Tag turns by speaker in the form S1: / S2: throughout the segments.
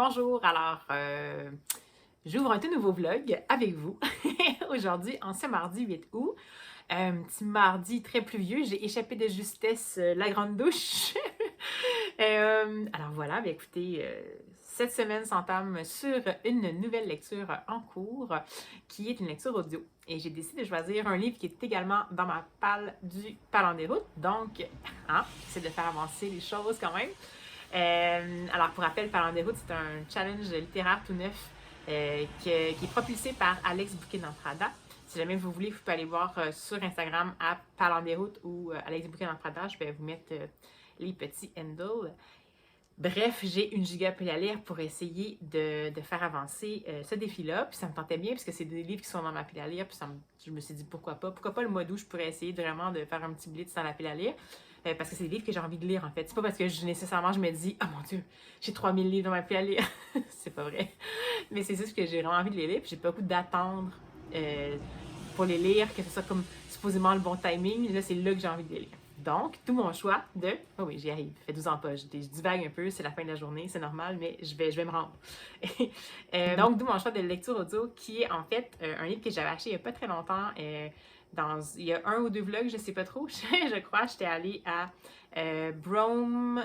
S1: Bonjour, alors j'ouvre un tout nouveau vlog avec vous aujourd'hui en ce mardi 8 août. Un petit mardi très pluvieux, j'ai échappé de justesse la grande douche. Alors voilà, bien écoutez, cette semaine s'entame sur une nouvelle lecture en cours qui est une lecture audio. Et j'ai décidé de choisir un livre qui est également dans ma palle du Parlant des routes. Donc, j'essaie de faire avancer les choses quand même. Alors, pour rappel, Parlant des routes, c'est un challenge littéraire tout neuf qui est propulsé par Alex Bouquet-Namprada. Si jamais vous voulez, vous pouvez aller voir sur Instagram à Parlant des routes ou Alex Bouquet-Namprada. Je vais vous mettre les petits handles. Bref, j'ai une giga à lire pour essayer de faire avancer ce défi-là. Puis ça me tentait bien, puisque c'est des livres qui sont dans ma pile à lire. Puis je me suis dit, pourquoi pas? Pourquoi pas le mois d'août, je pourrais essayer vraiment de faire un petit blitz dans la pile à lire. Parce que c'est des livres que j'ai envie de lire, en fait. C'est pas parce que nécessairement je me dis, oh mon Dieu, j'ai 3000 livres dans ma pile à lire. C'est pas vrai. Mais c'est juste que j'ai vraiment envie de les lire. Puis j'ai pas beaucoup d'attendre pour les lire, que ce soit comme supposément le bon timing. Là, c'est là que j'ai envie de les lire. Donc, tout mon choix de... Oh oui, j'y arrive. Ça fait 12 ans pas. Je divague un peu, c'est la fin de la journée, c'est normal, mais je vais me rendre. Donc, d'où mon choix de lecture audio, qui est en fait un livre que j'avais acheté il n'y a pas très longtemps. Il y a un ou deux vlogs, je sais pas trop. Je crois, j'étais allée à Brome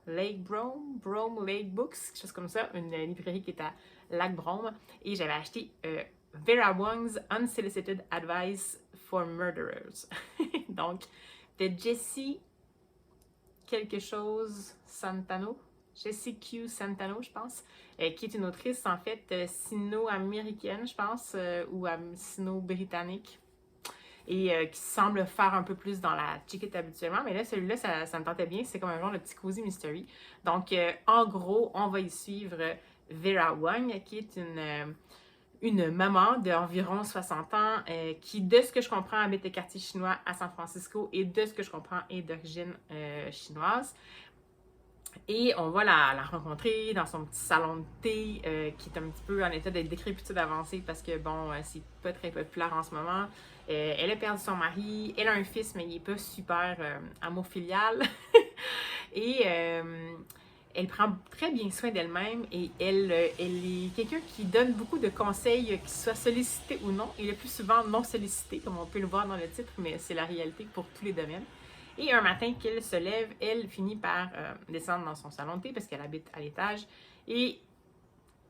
S1: Lake Books, quelque chose comme ça, une librairie qui est à Lac-Brome. Et j'avais acheté Vera Wong's Unsolicited Advice for Murderers. Donc, de Jessie quelque chose Santano, Jessie Q Santano, je pense, qui est une autrice en fait sino-américaine, je pense, ou sino-britannique, et qui semble faire un peu plus dans la chiquette habituellement, mais là, celui-là, ça me tentait bien, c'est comme un genre de petit cozy mystery. Donc, en gros, on va y suivre Vera Wong, qui est une maman d'environ 60 ans qui, de ce que je comprends, habite le quartier chinois à San Francisco et de ce que je comprends est d'origine chinoise. Et on va la rencontrer dans son petit salon de thé qui est un petit peu en état de décrépitude avancée parce que, bon, c'est pas très populaire en ce moment. Elle a perdu son mari, elle a un fils, mais il est pas super amour filial. Et elle prend très bien soin d'elle-même et elle est quelqu'un qui donne beaucoup de conseils, qu'ils soient sollicités ou non, et le plus souvent non sollicités, comme on peut le voir dans le titre, mais c'est la réalité pour tous les domaines. Et un matin qu'elle se lève, elle finit par descendre dans son salon de thé parce qu'elle habite à l'étage. Et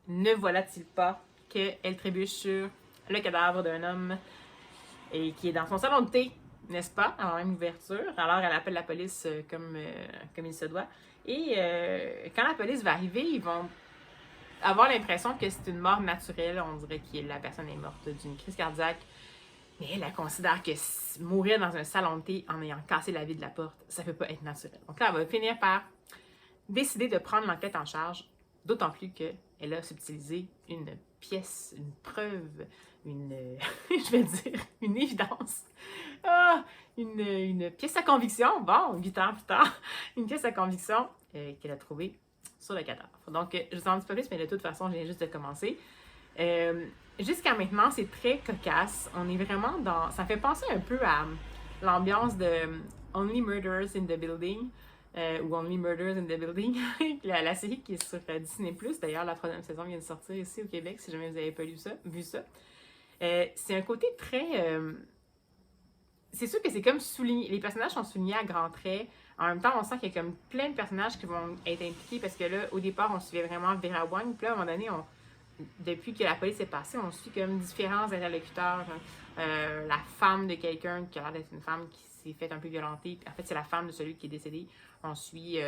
S1: ne voilà-t-il pas qu'elle trébuche sur le cadavre d'un homme et qui est dans son salon de thé, n'est-ce pas, avant même l'ouverture. Alors elle appelle la police comme il se doit. Et quand la police va arriver, ils vont avoir l'impression que c'est une mort naturelle. On dirait que la personne est morte d'une crise cardiaque. Mais elle considère que mourir dans un salon de thé en ayant cassé la vitre de la porte, ça peut pas être naturel. Donc là, elle va finir par décider de prendre l'enquête en charge, d'autant plus qu'elle a subtilisé une pièce, une preuve, je vais dire, une évidence. Une pièce à conviction, bon, 8 ans plus tard, une pièce à conviction qu'elle a trouvée sur le cadavre. Donc, je vous en dis pas plus, mais de toute façon, je viens juste de commencer. Jusqu'à maintenant, c'est très cocasse. On est vraiment dans... Ça fait penser un peu à l'ambiance de Only Murders in the Building, ou Only Murders in the Building, la série qui est sur Disney+. D'ailleurs, la 3e saison vient de sortir ici au Québec, si jamais vous n'avez pas vu ça. C'est un côté très... c'est sûr que c'est comme souligné... Les personnages sont soulignés à grands traits. En même temps, on sent qu'il y a comme plein de personnages qui vont être impliqués parce que là, au départ, on suivait vraiment Vera Wong. Puis là, à un moment donné, depuis que la police est passée, on suit comme différents interlocuteurs. La femme de quelqu'un qui a l'air d'être une femme qui s'est fait un peu violenter. En fait, c'est la femme de celui qui est décédé. On suit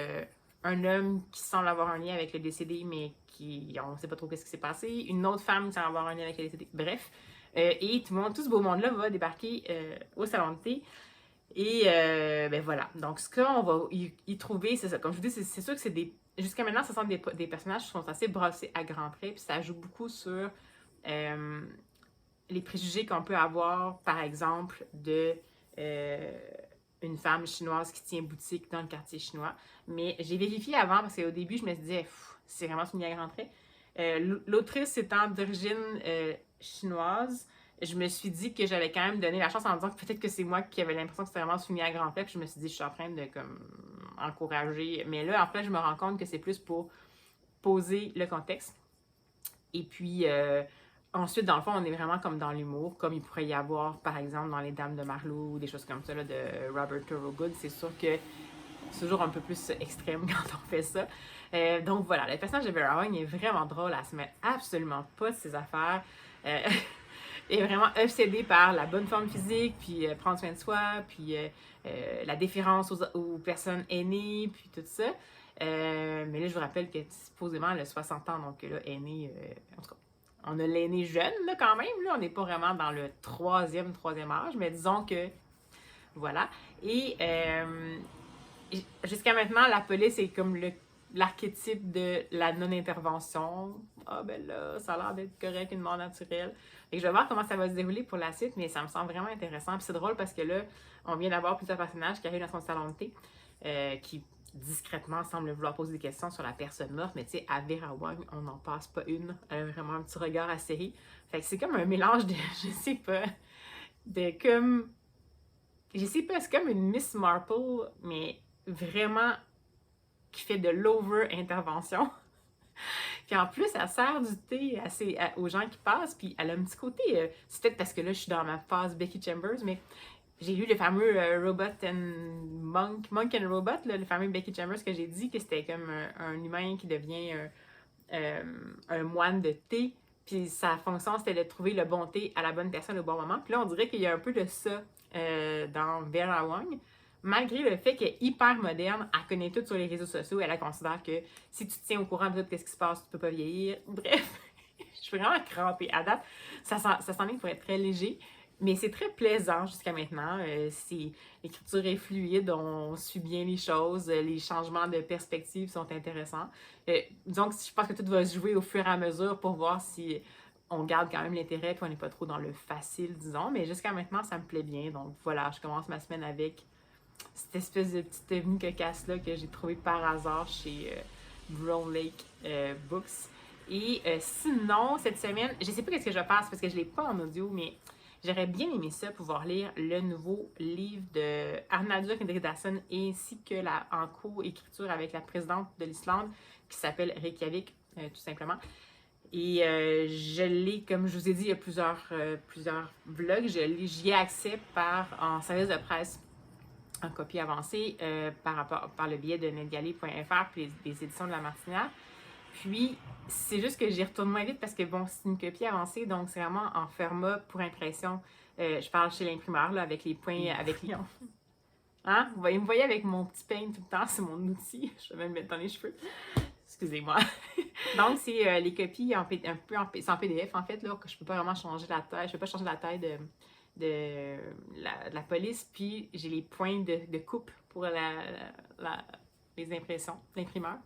S1: un homme qui semble avoir un lien avec le décédé, mais on ne sait pas trop ce qui s'est passé. Une autre femme qui semble avoir un lien avec le décédé. Bref. Et tout ce beau monde-là va débarquer au salon de thé. Et ben voilà. Donc, ce qu'on va y trouver, c'est ça. Comme je vous dis, c'est sûr que c'est des... Jusqu'à maintenant, ce sont des personnages qui sont assez brossés à grands traits, puis ça joue beaucoup sur les préjugés qu'on peut avoir, par exemple, de une femme chinoise qui tient boutique dans le quartier chinois. Mais j'ai vérifié avant, parce qu'au début, je me disais, c'est vraiment souligné à grands traits. L'autrice étant d'origine chinoise, je me suis dit que j'allais quand même donner la chance en me disant que peut-être que c'est moi qui avais l'impression que c'était vraiment souligné à grands traits, puis je me suis dit, je suis en train de comme encourager. Mais là, en fait, je me rends compte que c'est plus pour poser le contexte. Et puis, ensuite, dans le fond, on est vraiment comme dans l'humour, comme il pourrait y avoir, par exemple, dans Les Dames de Marlowe ou des choses comme ça là, de Robert Thorogood. C'est sûr que c'est toujours un peu plus extrême quand on fait ça. Donc voilà, le personnage de Vera Wang est vraiment drôle, elle se met absolument pas de ses affaires. Est vraiment obsédée par la bonne forme physique, puis prendre soin de soi, puis la déférence aux personnes aînées, puis tout ça. Mais là, je vous rappelle que supposément, elle a 60 ans, donc là, aînée, en tout cas, on a l'aîné jeune, là, quand même. Là, on n'est pas vraiment dans le troisième âge, mais disons que, voilà. Et jusqu'à maintenant, la police est comme l'archétype de la non-intervention. Ah ben là, ça a l'air d'être correct, une mort naturelle. Et je vais voir comment ça va se dérouler pour la suite, mais ça me semble vraiment intéressant. Puis c'est drôle parce que là, on vient d'avoir plusieurs personnages qui arrivent dans son salon de thé, qui discrètement semblent vouloir poser des questions sur la personne morte, mais tu sais, à Vera Wang, on n'en passe pas une. Elle a vraiment un petit regard acéré. Fait que c'est comme un mélange de, je sais pas, de comme... Je sais pas, c'est comme une Miss Marple, mais vraiment qui fait de l'over-intervention. Puis en plus, elle sert du thé aux gens qui passent, puis elle a un petit côté... c'est peut-être parce que là, je suis dans ma phase Becky Chambers, mais j'ai lu le fameux Robot and Monk and Robot, là, le fameux Becky Chambers que j'ai dit que c'était comme un humain qui devient un moine de thé, puis sa fonction, c'était de trouver le bon thé à la bonne personne au bon moment. Puis là, on dirait qu'il y a un peu de ça dans Vera Wang. Malgré le fait qu'elle est hyper moderne, elle connaît tout sur les réseaux sociaux, elle considère que si tu te tiens au courant de tout ce qui se passe, tu peux pas vieillir. Bref, je suis vraiment crampée. À date, ça s'en est pour être très léger, mais c'est très plaisant jusqu'à maintenant. L'écriture est fluide, on suit bien les choses, les changements de perspective sont intéressants. Donc, je pense que tout va se jouer au fur et à mesure pour voir si on garde quand même l'intérêt et on n'est pas trop dans le facile, disons. Mais jusqu'à maintenant, ça me plaît bien. Donc voilà, je commence ma semaine avec cette espèce de petite devenue cocasse-là que j'ai trouvée par hasard chez Brown Lake Books. Et sinon, cette semaine, je sais pas qu'est-ce que je vais faire parce que je l'ai pas en audio, mais j'aurais bien aimé ça, pouvoir lire le nouveau livre de Arnaldur Indridason ainsi que en co-écriture avec la présidente de l'Islande qui s'appelle Reykjavik, tout simplement. Et je l'ai, comme je vous ai dit, il y a plusieurs vlogs, j'y ai accès en service de presse en copie avancée par le biais de netgalley.fr puis les éditions de La Martinière. Puis, c'est juste que j'y retourne moins vite parce que, bon, c'est une copie avancée, donc c'est vraiment en format pour impression. Je parle chez l'imprimeur, là, avec les points, avec les... Hein? Vous me voyez avec mon petit peigne tout le temps, c'est mon outil. Je vais même le mettre dans les cheveux. Excusez-moi. Donc, c'est les copies c'est en PDF, en fait, là, que je peux pas vraiment changer la taille. Je peux pas changer la taille de la police, puis j'ai les points de coupe pour les impressions, l'imprimeur.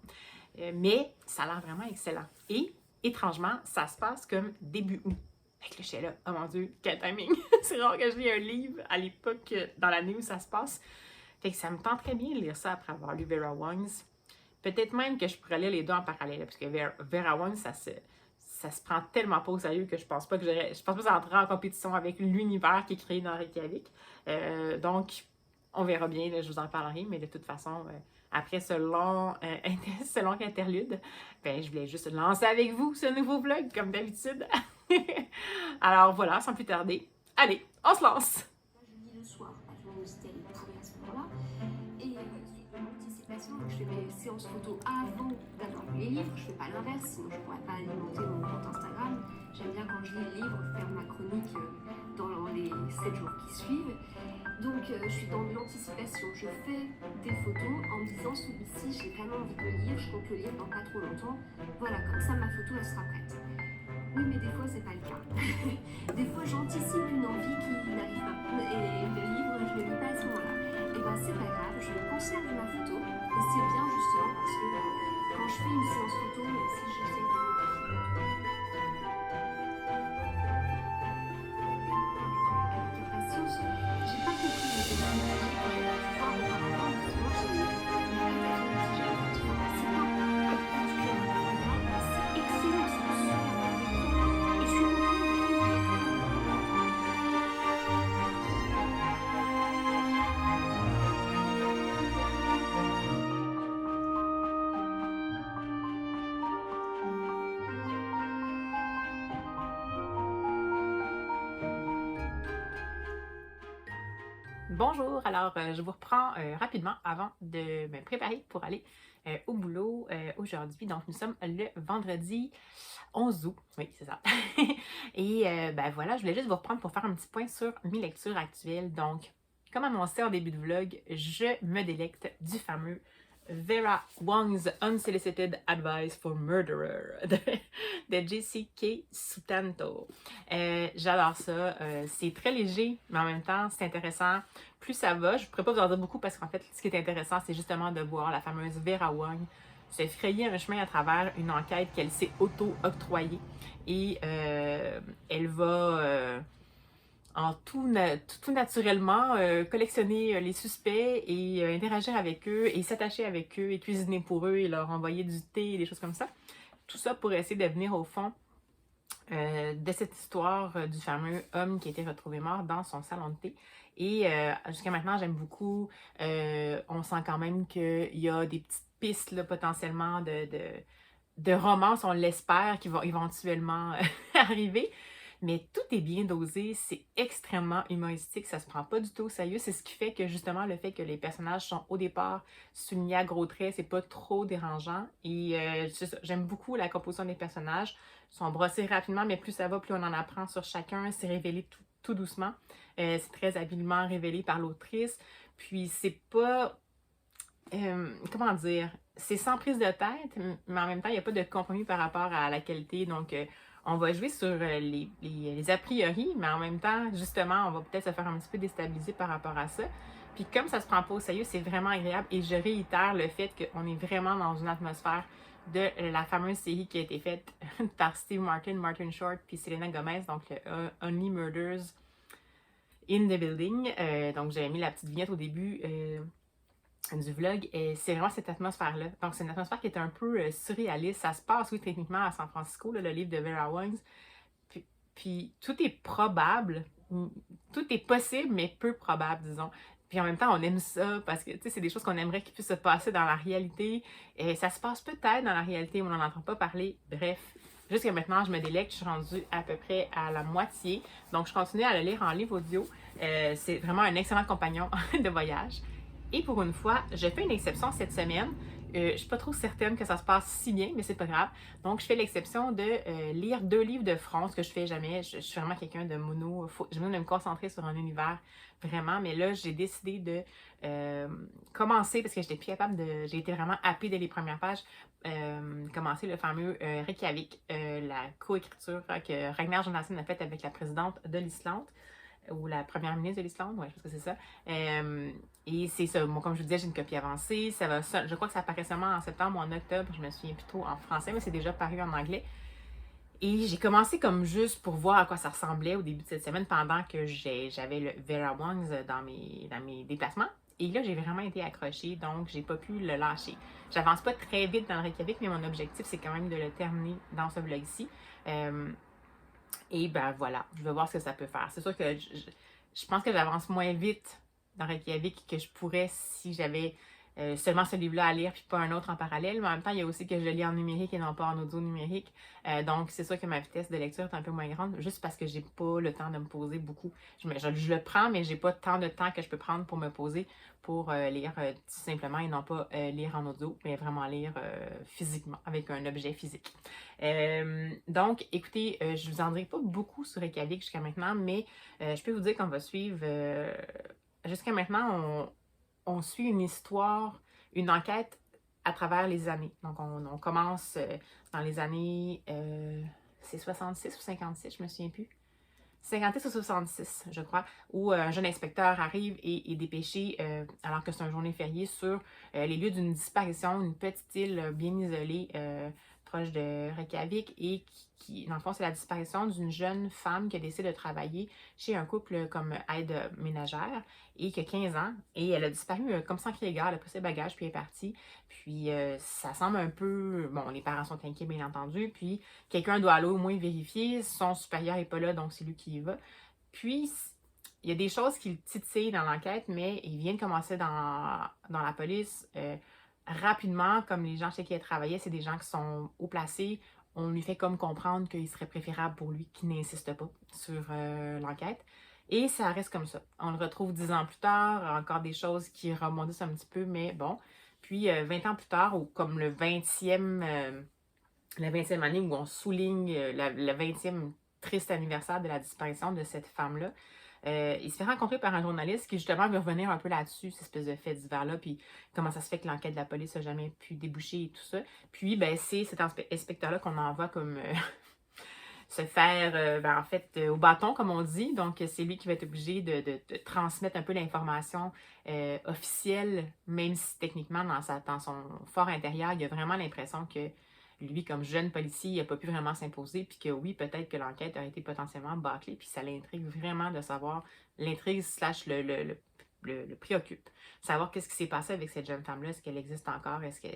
S1: Mais ça a l'air vraiment excellent. Et, étrangement, ça se passe comme début août. Fait que là, je suis là, oh mon Dieu, quel timing! C'est rare que je lis un livre à l'époque, dans l'année où ça se passe. Fait que ça me tente très bien de lire ça après avoir lu Vera Wang's. Peut-être même que je pourrais lire les deux en parallèle, parce que Vera Wang, ça se prend tellement pas au sérieux que je pense pas que je pense pas que ça entrera en compétition avec l'univers qui est créé dans Reykjavik. Donc, on verra bien, là, je vous en parlerai, mais de toute façon, après ce long interlude, ben, je voulais juste lancer avec vous ce nouveau vlog, comme d'habitude. Alors voilà, sans plus tarder, allez, on se lance!
S2: Je lis le soir, je vais au ciel à ce moment-là. Et l'anticipation, je fais mes séances photos avant d'avoir lu les livres. Je fais pas l'inverse, sinon je pourrais pas alimenter mon compte Instagram. J'aime bien quand je lis le livre faire ma chronique dans les 7 jours qui suivent. Donc je suis dans l'anticipation. Je fais des photos en me disant celui-ci j'ai vraiment envie de le lire, je compte le lire dans pas trop longtemps. Voilà, comme ça ma photo elle sera prête. Oui, mais des fois c'est pas le cas. Des fois j'anticipe une envie qui n'arrive pas. Et le livre je le lis pas à ce moment-là. Et ben c'est pas grave, je conserve ma photo. Et c'est bien justement parce que quand je fais une séance photo, même si j'essaie de j'ai pas compris les détails que j'ai pu voir auparavant, parce que moi j'ai une adaptation intelligente, c'est pas particulièrement c'est excellent, c'est super. Et je suis contente.
S1: Bonjour, alors je vous reprends rapidement avant de me préparer pour aller au boulot aujourd'hui. Donc nous sommes le vendredi 11 août, oui c'est ça. Et ben voilà, je voulais juste vous reprendre pour faire un petit point sur mes lectures actuelles. Donc, comme annoncé en début de vlog, je me délecte du fameux Vera Wong's Unsolicited Advice for Murderer de J.C.K. Sutanto. J'adore ça. C'est très léger, mais en même temps, c'est intéressant. Plus ça va, je ne pourrais pas vous en dire beaucoup parce qu'en fait, ce qui est intéressant, c'est justement de voir la fameuse Vera Wong se frayer un chemin à travers une enquête qu'elle s'est auto-octroyée. Et elle va tout naturellement collectionner les suspects et interagir avec eux et s'attacher avec eux et cuisiner pour eux et leur envoyer du thé et des choses comme ça. Tout ça pour essayer de venir au fond de cette histoire du fameux homme qui a été retrouvé mort dans son salon de thé. Et jusqu'à maintenant, j'aime beaucoup. On sent quand même qu'il y a des petites pistes là, potentiellement de romance, on l'espère, qui vont éventuellement arriver. Mais tout est bien dosé, c'est extrêmement humoristique, ça se prend pas du tout au sérieux. C'est ce qui fait que justement le fait que les personnages sont au départ soulignés à gros traits, c'est pas trop dérangeant. Et j'aime beaucoup la composition des personnages. Ils sont brossés rapidement, mais plus ça va, plus on en apprend sur chacun. C'est révélé tout doucement. C'est très habilement révélé par l'autrice. Puis c'est pas... comment dire? C'est sans prise de tête, mais en même temps, il n'y a pas de compromis par rapport à la qualité. Donc, on va jouer sur les a priori, mais en même temps, justement, on va peut-être se faire un petit peu déstabiliser par rapport à ça. Puis comme ça se prend pas au sérieux, c'est vraiment agréable. Et je réitère le fait qu'on est vraiment dans une atmosphère de la fameuse série qui a été faite par Steve Martin, Martin Short, puis Selena Gomez, donc le Only Murders in the Building. Donc j'avais mis la petite vignette au début du vlog, et c'est vraiment cette atmosphère-là. Donc, c'est une atmosphère qui est un peu surréaliste. Ça se passe, oui, techniquement à San Francisco, là, le livre de Vera Wong. Puis, tout est probable, tout est possible, mais peu probable, disons. Puis en même temps, on aime ça parce que, tu sais, c'est des choses qu'on aimerait qu'ils puissent se passer dans la réalité. Et ça se passe peut-être dans la réalité, mais on n'en entend pas parler. Bref, jusqu'à maintenant, je me délecte. Je suis rendue à peu près à la moitié. Donc, je continue à le lire en livre audio. C'est vraiment un excellent compagnon de voyage. Et pour une fois, je fais une exception cette semaine. Je suis pas trop certaine que ça se passe si bien, mais c'est pas grave. Donc, je fais l'exception de lire 2 livres de front, ce que je fais jamais. Je suis vraiment quelqu'un de mono. J'ai besoin de me concentrer sur un univers, vraiment. Mais là, j'ai décidé de commencer, parce que j'étais plus capable de... J'ai été vraiment happée dès les premières pages. Commencer le fameux Reykjavik, la coécriture que Ragnar Jonasson a faite avec la présidente de l'Islande, ou la première ministre de l'Islande, ouais, je pense que c'est ça. Et c'est ça, moi, comme je vous disais, j'ai une copie avancée. Je crois que ça apparaît seulement en septembre ou en octobre, je me souviens plus trop en français, mais c'est déjà paru en anglais. Et j'ai commencé comme juste pour voir à quoi ça ressemblait au début de cette semaine, pendant que j'avais le Vera Wong's dans mes déplacements. Et là, j'ai vraiment été accrochée, donc j'ai pas pu le lâcher. J'avance pas très vite dans le Reykjavik, mais mon objectif, c'est quand même de le terminer dans ce vlog-ci. Et ben voilà, je vais voir ce que ça peut faire. C'est sûr que je pense que j'avance moins vite dans Reykjavik que je pourrais si j'avais seulement ce livre-là à lire puis pas un autre en parallèle. Mais en même temps, il y a aussi que je le lis en numérique et non pas en audio numérique. Donc, c'est sûr que ma vitesse de lecture est un peu moins grande, juste parce que j'ai pas le temps de me poser beaucoup. Je le prends, mais j'ai pas tant de temps que je peux prendre pour me poser pour lire tout simplement et non pas lire en audio, mais vraiment lire physiquement, avec un objet physique. Donc, écoutez, je vous en dirai pas beaucoup sur Reykjavik jusqu'à maintenant, mais je peux vous dire qu'on va suivre... jusqu'à maintenant, on suit une histoire, une enquête à travers les années. Donc, on commence dans les années... c'est 66 ou 56, je me souviens plus. 56 ou 66, je crois, où un jeune inspecteur arrive et est dépêché, alors que c'est un journée fériée, sur les lieux d'une disparition, une petite île bien isolée, proche de Reykjavik, et qui, dans le fond, c'est la disparition d'une jeune femme qui a décidé de travailler chez un couple comme aide ménagère et qui a 15 ans, et elle a disparu comme sans crier gare, elle a pris ses bagages, puis elle est partie. Puis ça semble un peu... Bon, les parents sont inquiets, bien entendu, puis quelqu'un doit aller au moins vérifier, son supérieur n'est pas là, donc c'est lui qui y va. Puis, il y a des choses qui le titillent dans l'enquête, mais il vient de commencer dans la police rapidement, comme les gens chez qui elle travaillait, c'est des gens qui sont haut placés. On lui fait comme comprendre qu'il serait préférable pour lui qu'il n'insiste pas sur l'enquête. Et ça reste comme ça. On le retrouve 10 ans plus tard, encore des choses qui rebondissent un petit peu, mais bon. Puis 20 ans plus tard, ou comme la 20e année où on souligne le 20e triste anniversaire de la disparition de cette femme-là, il se fait rencontrer par un journaliste qui justement veut revenir un peu là-dessus, cette espèce de fait divers-là, puis comment ça se fait que l'enquête de la police n'a jamais pu déboucher et tout ça. Puis ben, c'est cet inspecteur-là qu'on envoie comme se faire, en fait, au bâton, comme on dit. Donc, c'est lui qui va être obligé de transmettre un peu l'information officielle, même si techniquement, dans son fort intérieur, il a vraiment l'impression que lui, comme jeune policier, il n'a pas pu vraiment s'imposer, puis que oui, peut-être que l'enquête a été potentiellement bâclée, puis ça l'intrigue vraiment de savoir, l'intrigue slash le préoccupe. Savoir qu'est-ce qui s'est passé avec cette jeune femme-là, est-ce qu'elle existe encore, est-ce que...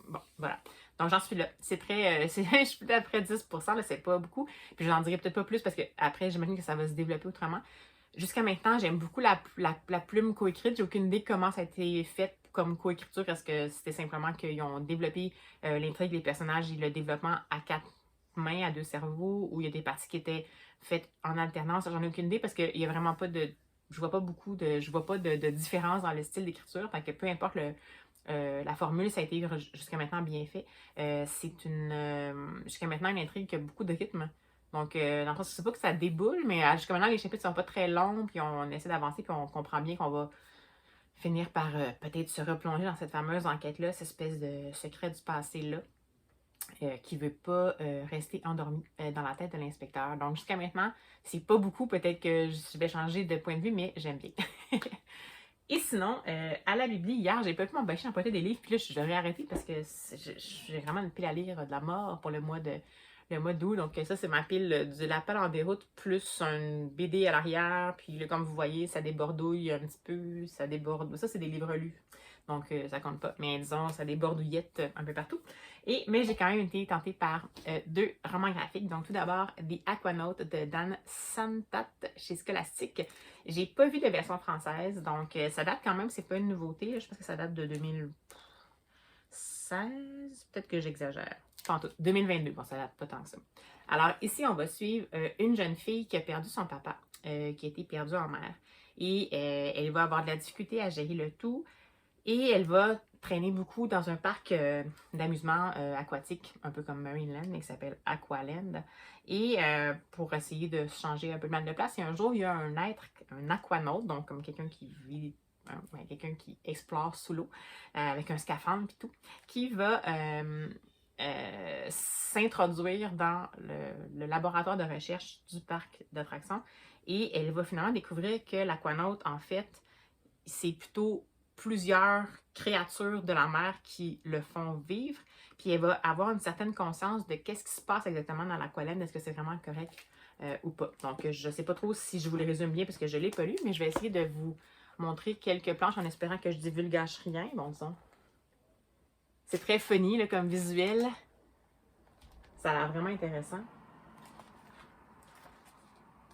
S1: Bon, voilà. Donc, j'en suis là. C'est très... je suis peut-être à près de 10%, là, c'est pas beaucoup. Puis, j'en dirai peut-être pas plus parce que après j'imagine que ça va se développer autrement. Jusqu'à maintenant, j'aime beaucoup la plume coécrite. J'ai aucune idée comment ça a été fait comme coécriture. Est-ce que c'était simplement qu'ils ont développé l'intrigue, les personnages et le développement à 4 mains, à 2 cerveaux, ou il y a des parties qui étaient faites en alternance? J'en ai aucune idée parce qu'il n'y a vraiment pas de... Je vois pas de différence dans le style d'écriture. Fait que peu importe la formule, ça a été jusqu'à maintenant bien fait. C'est jusqu'à maintenant une intrigue qui a beaucoup de rythme. Donc, dans le sens, c'est pas que ça déboule, mais jusqu'à maintenant, les chapitres sont pas très longs, puis on essaie d'avancer, puis on comprend bien qu'on va finir par peut-être se replonger dans cette fameuse enquête-là, cette espèce de secret du passé-là, qui veut pas rester endormi dans la tête de l'inspecteur. Donc, jusqu'à maintenant, c'est pas beaucoup. Peut-être que je vais changer de point de vue, mais j'aime bien. Et sinon, à la bibli, hier, j'ai pas pu m'empêcher d'emprunter des livres, puis là, j'aurais arrêté parce que j'ai vraiment une pile à lire de la mort pour le mois d'août. Donc, ça, c'est ma pile de l'appel en déroute, plus un BD à l'arrière. Puis là, comme vous voyez, ça débordouille un petit peu, ça déborde. Ça, c'est des livres lus. Donc, ça compte pas. Mais disons, ça débordouillette un peu partout. Mais j'ai quand même été tentée par 2 romans graphiques. Donc, tout d'abord, The Aquanaut de Dan Santat chez Scholastic. J'ai pas vu de version française, donc ça date quand même, c'est pas une nouveauté. Là. Je pense que ça date de 2016. Peut-être que j'exagère. Pas en tout. 2022, bon, ça date pas tant que ça. Alors, ici, on va suivre une jeune fille qui a perdu son papa, qui a été perdue en mer. Et elle va avoir de la difficulté à gérer le tout. Et elle va traîner beaucoup dans un parc d'amusement aquatique, un peu comme Marineland, mais qui s'appelle Aqualand. Et pour essayer de changer un peu de mal de place, et un jour, il y a un aquanaute, donc comme quelqu'un qui vit, quelqu'un qui explore sous l'eau, avec un scaphandre et tout, qui va s'introduire dans le laboratoire de recherche du parc d'attractions. Et elle va finalement découvrir que l'aquanaute, en fait, c'est plutôt plusieurs créatures de la mer qui le font vivre, puis elle va avoir une certaine conscience de qu'est-ce qui se passe exactement dans l'aqualène, est-ce que c'est vraiment correct ou pas. Donc, je ne sais pas trop si je vous les résume bien parce que je ne l'ai pas lu, mais je vais essayer de vous montrer quelques planches en espérant que je divulgage rien. Bon, disons. C'est très funny là, comme visuel. Ça a l'air vraiment intéressant.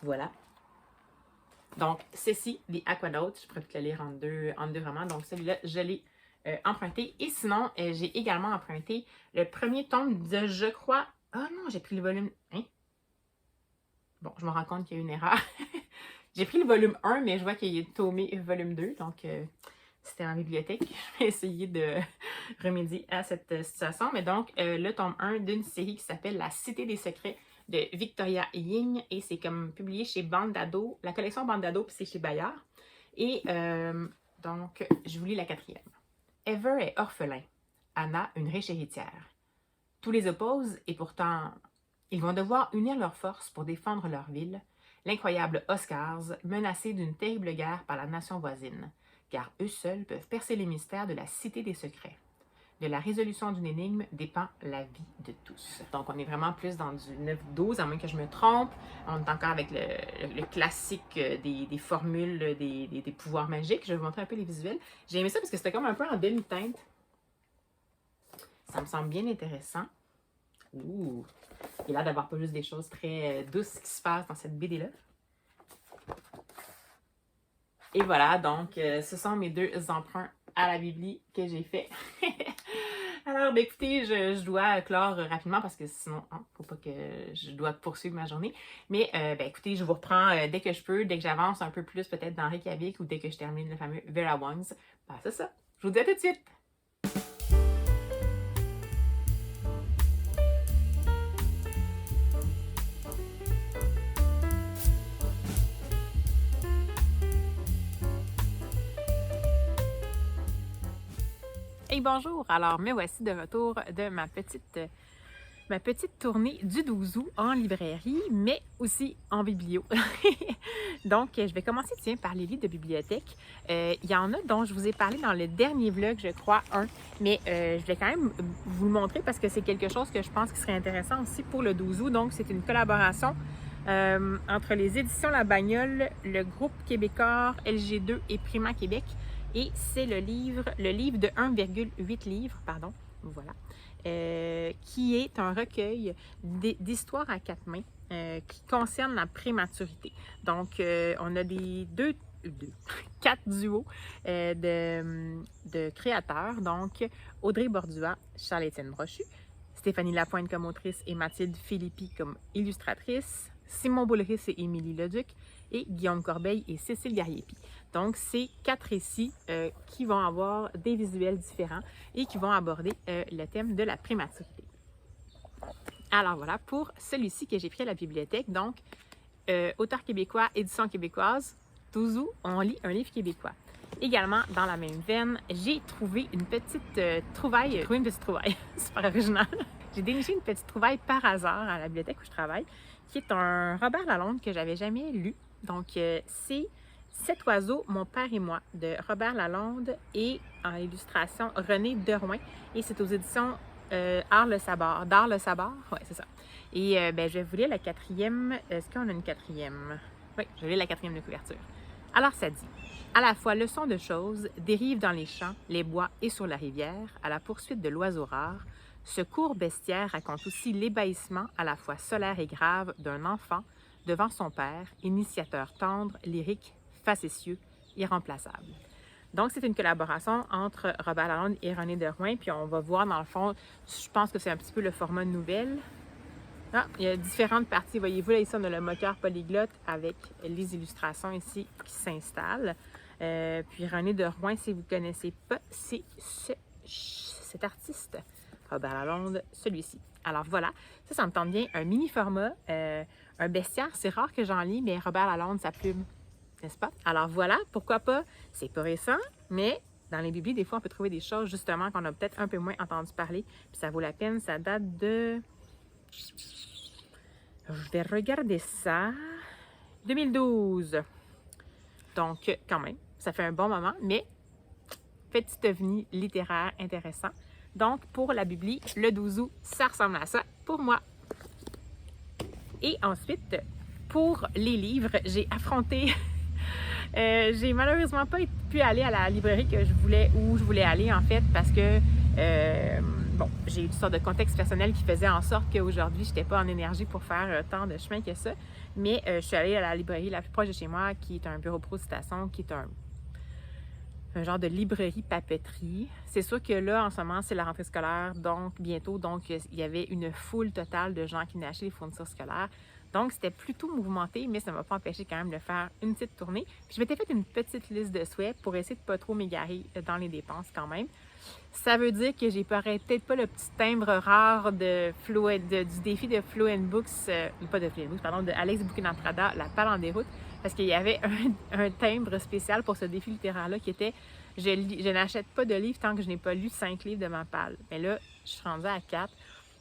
S1: Voilà. Donc, ceci, The Aquanaut, je pourrais te le lire en deux romans. Donc, celui-là, je l'ai emprunté. Et sinon, j'ai également emprunté le premier tome de, je crois... Ah non, j'ai pris le volume... Hein? Bon, je me rends compte qu'il y a une erreur. J'ai pris le volume 1, mais je vois qu'il y a tomé volume 2. Donc, c'était en bibliothèque. Je vais essayer de remédier à cette situation. Mais donc, le tome 1 d'une série qui s'appelle La Cité des Secrets de Victoria Ying, et c'est comme publié chez Bande d'ado, la collection Bande d'ado, puis c'est chez Bayard. Et donc, je vous lis la 4e. Ever est orphelin. Anna, une riche héritière. Tous les opposent et pourtant, ils vont devoir unir leurs forces pour défendre leur ville, l'incroyable Oscars, menacé d'une terrible guerre par la nation voisine, car eux seuls peuvent percer les mystères de la Cité des Secrets. De la résolution d'une énigme dépend la vie de tous. Donc, on est vraiment plus dans du 9-12, à moins que je me trompe. On est encore avec le classique des formules, des pouvoirs magiques. Je vais vous montrer un peu les visuels. J'ai aimé ça parce que c'était comme un peu en demi-teinte. Ça me semble bien intéressant. Ouh! Il a l'air d'avoir pas juste des choses très douces qui se passent dans cette BD-là. Et voilà, donc, ce sont mes 2 emprunts à la bibli que j'ai fait. Alors, ben écoutez, je dois clore rapidement parce que sinon, hein, faut pas que je dois poursuivre ma journée. Mais ben écoutez, je vous reprends dès que je peux, dès que j'avance un peu plus peut-être dans Reykjavik ou dès que je termine le fameux Vera Wings. Ben c'est ça. Je vous dis à tout de suite! Hey bonjour! Alors me voici de retour de ma petite tournée du 12 août en librairie, mais aussi en biblio. Donc, je vais commencer, tiens, par les livres de bibliothèque. Il y en a dont je vous ai parlé dans le dernier vlog, je crois, mais je vais quand même vous le montrer parce que c'est quelque chose que je pense qui serait intéressant aussi pour le 12 août. Donc, c'est une collaboration entre les éditions La Bagnole, le groupe québécois LG2 et Prima Québec. Et c'est le livre de 1,8 livres, pardon, voilà, qui est un recueil d'histoires à quatre mains qui concerne la prématurité. Donc, on a quatre duos de créateurs, donc Audrey Bordua, Charles-Étienne Brochu, Stéphanie Lapointe comme autrice et Mathilde Philippi comme illustratrice, Simon Boulris et Émilie Leduc, et Guillaume Corbeil et Cécile Gariepi. Donc, c'est quatre récits qui vont avoir des visuels différents et qui vont aborder le thème de la prématurité. Alors voilà, pour celui-ci que j'ai pris à la bibliothèque, donc, auteur québécois, édition québécoise, 12 août, on lit un livre québécois. Également, dans la même veine, j'ai trouvé une petite trouvaille, super original. J'ai déniché une petite trouvaille par hasard à la bibliothèque où je travaille, qui est un Robert Lalonde que j'avais jamais lu. Donc, c'est Cet oiseau, mon père et moi, de Robert Lalonde et en illustration René Derouin. Et c'est aux éditions Art le Sabord. D'Art le Sabord? Oui, c'est ça. Et ben, je vais vous lire la quatrième. Est-ce qu'on a une quatrième? Oui, je vais lire la quatrième de couverture. Alors, ça dit: à la fois leçon de choses, dérive dans les champs, les bois et sur la rivière, à la poursuite de l'oiseau rare, ce court bestiaire raconte aussi l'ébahissement à la fois solaire et grave d'un enfant devant son père, initiateur tendre, lyrique, facétieux, irremplaçable. Donc, c'est une collaboration entre Robert Lalonde et René Derouin, puis on va voir dans le fond, je pense que c'est un petit peu le format nouvelle. Ah, il y a différentes parties, voyez-vous, là, ici on a le moteur polyglotte avec les illustrations ici qui s'installent. Puis René Derouin, si vous ne connaissez pas, c'est cet artiste, Robert Lalonde, celui-ci. Alors voilà, ça me tente bien, un mini format, un bestiaire, c'est rare que j'en lis, mais Robert Lalonde, sa plume, n'est-ce pas? Alors voilà, pourquoi pas, c'est pas récent, mais dans les biblios, des fois, on peut trouver des choses, justement, qu'on a peut-être un peu moins entendu parler, puis ça vaut la peine, ça date de... Je vais regarder ça. 2012. Donc, quand même, ça fait un bon moment, mais petit ovni littéraire intéressant. Donc, pour la bibli, le 12 août, ça ressemble à ça pour moi. Et ensuite, pour les livres, j'ai affronté... j'ai malheureusement pas pu aller à la librairie où je voulais aller, en fait, parce que... bon, j'ai eu une sorte de contexte personnel qui faisait en sorte qu'aujourd'hui, je n'étais pas en énergie pour faire tant de chemin que ça. Mais je suis allée à la librairie la plus proche de chez moi, qui est un bureau pro citation, qui est un genre de librairie papeterie. C'est sûr que là, en ce moment, c'est la rentrée scolaire, donc bientôt, donc il y avait une foule totale de gens qui venaient acheter les fournitures scolaires. Donc, c'était plutôt mouvementé, mais ça ne m'a pas empêché quand même de faire une petite tournée. Puis, je m'étais fait une petite liste de souhaits pour essayer de ne pas trop m'égarer dans les dépenses quand même. Ça veut dire que j'ai peut-être pas le petit timbre rare du défi de Flow & Books, pas de Flow & Books, pardon, de Alex Bouquin-Prada, La Palle en déroute, parce qu'il y avait un timbre spécial pour ce défi littéraire-là qui était je n'achète pas de livres tant que je n'ai pas lu 5 livres de ma palle. Mais là, je suis rendue à 4.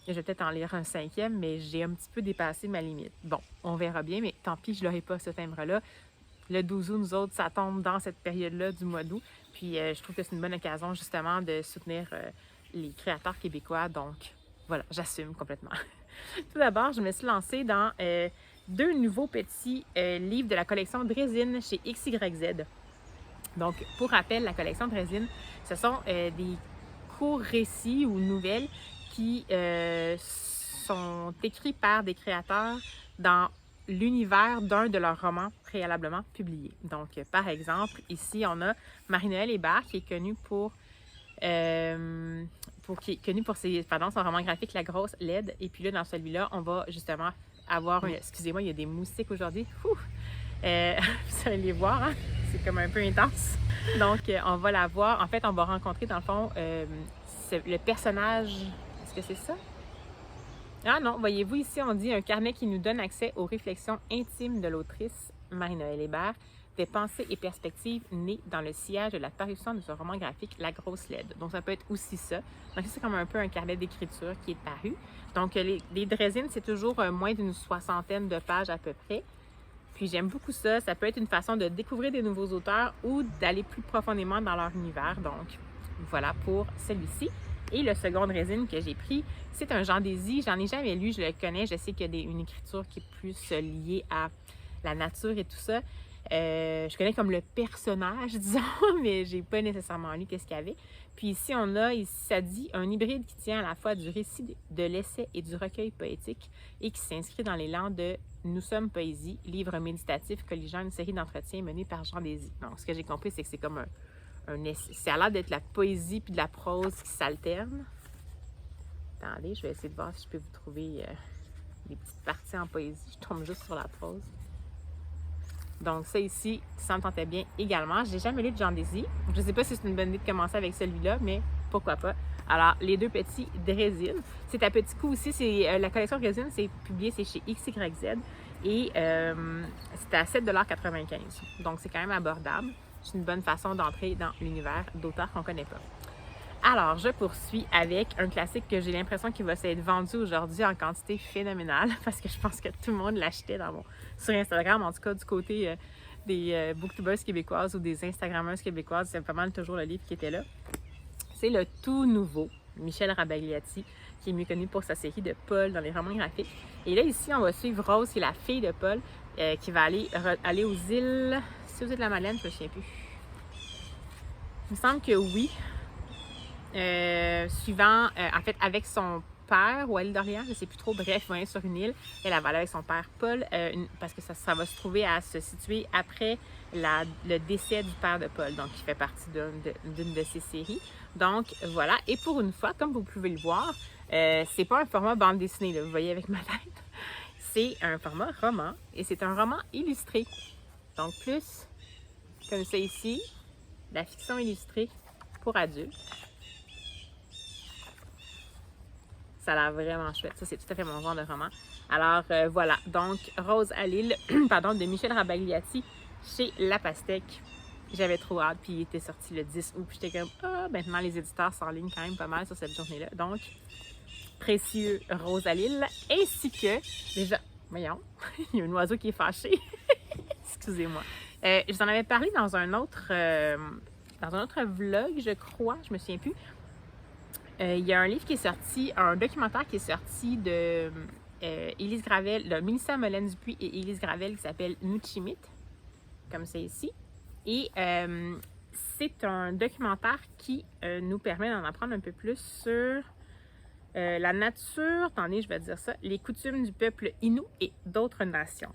S1: Je vais peut-être en lire un 5e, mais j'ai un petit peu dépassé ma limite. Bon, on verra bien, mais tant pis, je n'aurai pas ce timbre-là. Le 12 août, nous autres, ça tombe dans cette période-là du mois d'août. Puis je trouve que c'est une bonne occasion, justement, de soutenir les créateurs québécois. Donc, voilà, j'assume complètement. Tout d'abord, je me suis lancée dans 2 nouveaux petits livres de la collection Drésine chez XYZ. Donc, pour rappel, la collection Drésine, ce sont des courts récits ou nouvelles qui sont écrits par des créateurs dans l'univers d'un de leurs romans préalablement publiés. Donc, par exemple, ici, on a Marie-Noël Hébert, qui est connue pour qui est connu pour son roman graphique La Grosse LED. Et puis là, dans celui-là, on va justement avoir... Excusez-moi, il y a des moustiques aujourd'hui. Vous allez les voir, hein? C'est comme un peu intense. Donc, on va la voir. En fait, on va rencontrer, dans le fond, le personnage... Est-ce que c'est ça? Ah non, voyez-vous, ici, on dit un carnet qui nous donne accès aux réflexions intimes de l'autrice Marie-Noëlle Hébert, des pensées et perspectives nées dans le sillage de la parution de son roman graphique La Grosse LED. Donc, ça peut être aussi ça. Donc, c'est comme un peu un carnet d'écriture qui est paru. Donc, les draisines, c'est toujours moins d'une 60aine de pages à peu près. Puis, j'aime beaucoup ça. Ça peut être une façon de découvrir des nouveaux auteurs ou d'aller plus profondément dans leur univers. Donc, voilà pour celui-ci. Et le second résine que j'ai pris, c'est un Jean Désy. J'en ai jamais lu, je le connais. Je sais qu'il y a une écriture qui est plus liée à la nature et tout ça. Je connais comme le personnage, disons, mais j'ai pas nécessairement lu qu'est-ce qu'il y avait. Puis ici, ça dit un hybride qui tient à la fois du récit de l'essai et du recueil poétique et qui s'inscrit dans l'élan de Nous sommes poésie, livre méditatif colligeant une série d'entretiens menés par Jean Désy. Donc, ce que j'ai compris, c'est que c'est comme un essai. Ça a l'air d'être la poésie puis de la prose qui s'alternent. Attendez, je vais essayer de voir si je peux vous trouver des petites parties en poésie. Je tombe juste sur la prose. Donc, ça ici, ça me tentait bien également. Je n'ai jamais lu de Jean Désy. Je ne sais pas si c'est une bonne idée de commencer avec celui-là, mais pourquoi pas. Alors, les deux petits Draisines. C'est à petit coup aussi. La collection Draisines, c'est publié, c'est chez XYZ. Et c'est à 7,95 $. Donc, c'est quand même abordable. C'est une bonne façon d'entrer dans l'univers d'auteurs qu'on ne connaît pas. Alors, je poursuis avec un classique que j'ai l'impression qu'il va s'être vendu aujourd'hui en quantité phénoménale parce que je pense que tout le monde l'achetait sur Instagram, en tout cas du côté des booktubers québécoises ou des Instagrammeuses québécoises. C'est pas mal toujours le livre qui était là. C'est le tout nouveau Michel Rabagliati, qui est mieux connu pour sa série de Paul dans les romans graphiques. Et là, ici, on va suivre Rose, qui est la fille de Paul, qui va aller aux îles... C'est aux îles de la Madeleine, je me souviens plus. Il me semble que oui. En fait, avec son père ou à l'île d'Orléans, je ne sais plus trop, bref, on est sur une île. Elle va aller avec son père Paul, parce que ça va se trouver à se situer après le décès du père de Paul, donc qui fait partie d'une de ses séries. Donc, voilà. Et pour une fois, comme vous pouvez le voir, c'est pas un format bande dessinée, là, vous voyez avec ma tête. C'est un format roman, et c'est un roman illustré. Donc, plus, comme ça ici, la fiction illustrée pour adultes. Ça a l'air vraiment chouette. Ça, c'est tout à fait mon genre de roman. Alors, voilà. Donc, Rose à l'île, de Michel Rabagliati chez La Pastèque. J'avais trop hâte, puis il était sorti le 10 août. Puis j'étais comme, maintenant, les éditeurs s'enlignent quand même pas mal sur cette journée-là. Donc, précieux Rose à l'île, ainsi que, déjà, voyons, il y a un oiseau qui est fâché. Excusez-moi. Je vous en avais parlé dans un autre vlog, je crois, je me souviens plus. Il y a un livre qui est sorti, un documentaire qui est sorti de Élise Gravel, de Mélissa Molène-Dupuis et Élise Gravel, qui s'appelle Nuchimit, comme c'est ici. Et c'est un documentaire qui nous permet d'en apprendre un peu plus sur la nature, attendez, je vais dire ça, les coutumes du peuple Innu et d'autres nations.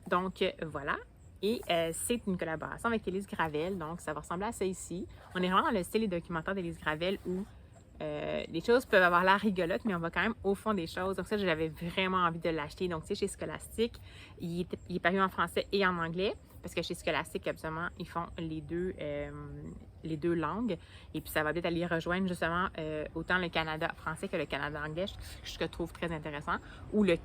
S1: Donc, voilà. Et c'est une collaboration avec Élise Gravel, donc ça va ressembler à ça ici. On est vraiment dans le style des documentaires d'Élise Gravel où les choses peuvent avoir l'air rigolotes, mais on va quand même au fond des choses. Donc ça, j'avais vraiment envie de l'acheter. Donc, tu sais, chez Scholastic, il est paru en français et en anglais, parce que chez Scholastic, absolument, ils font les deux langues. Et puis, ça va peut-être aller rejoindre justement autant le Canada français que le Canada anglais, ce que je trouve très intéressant, ou les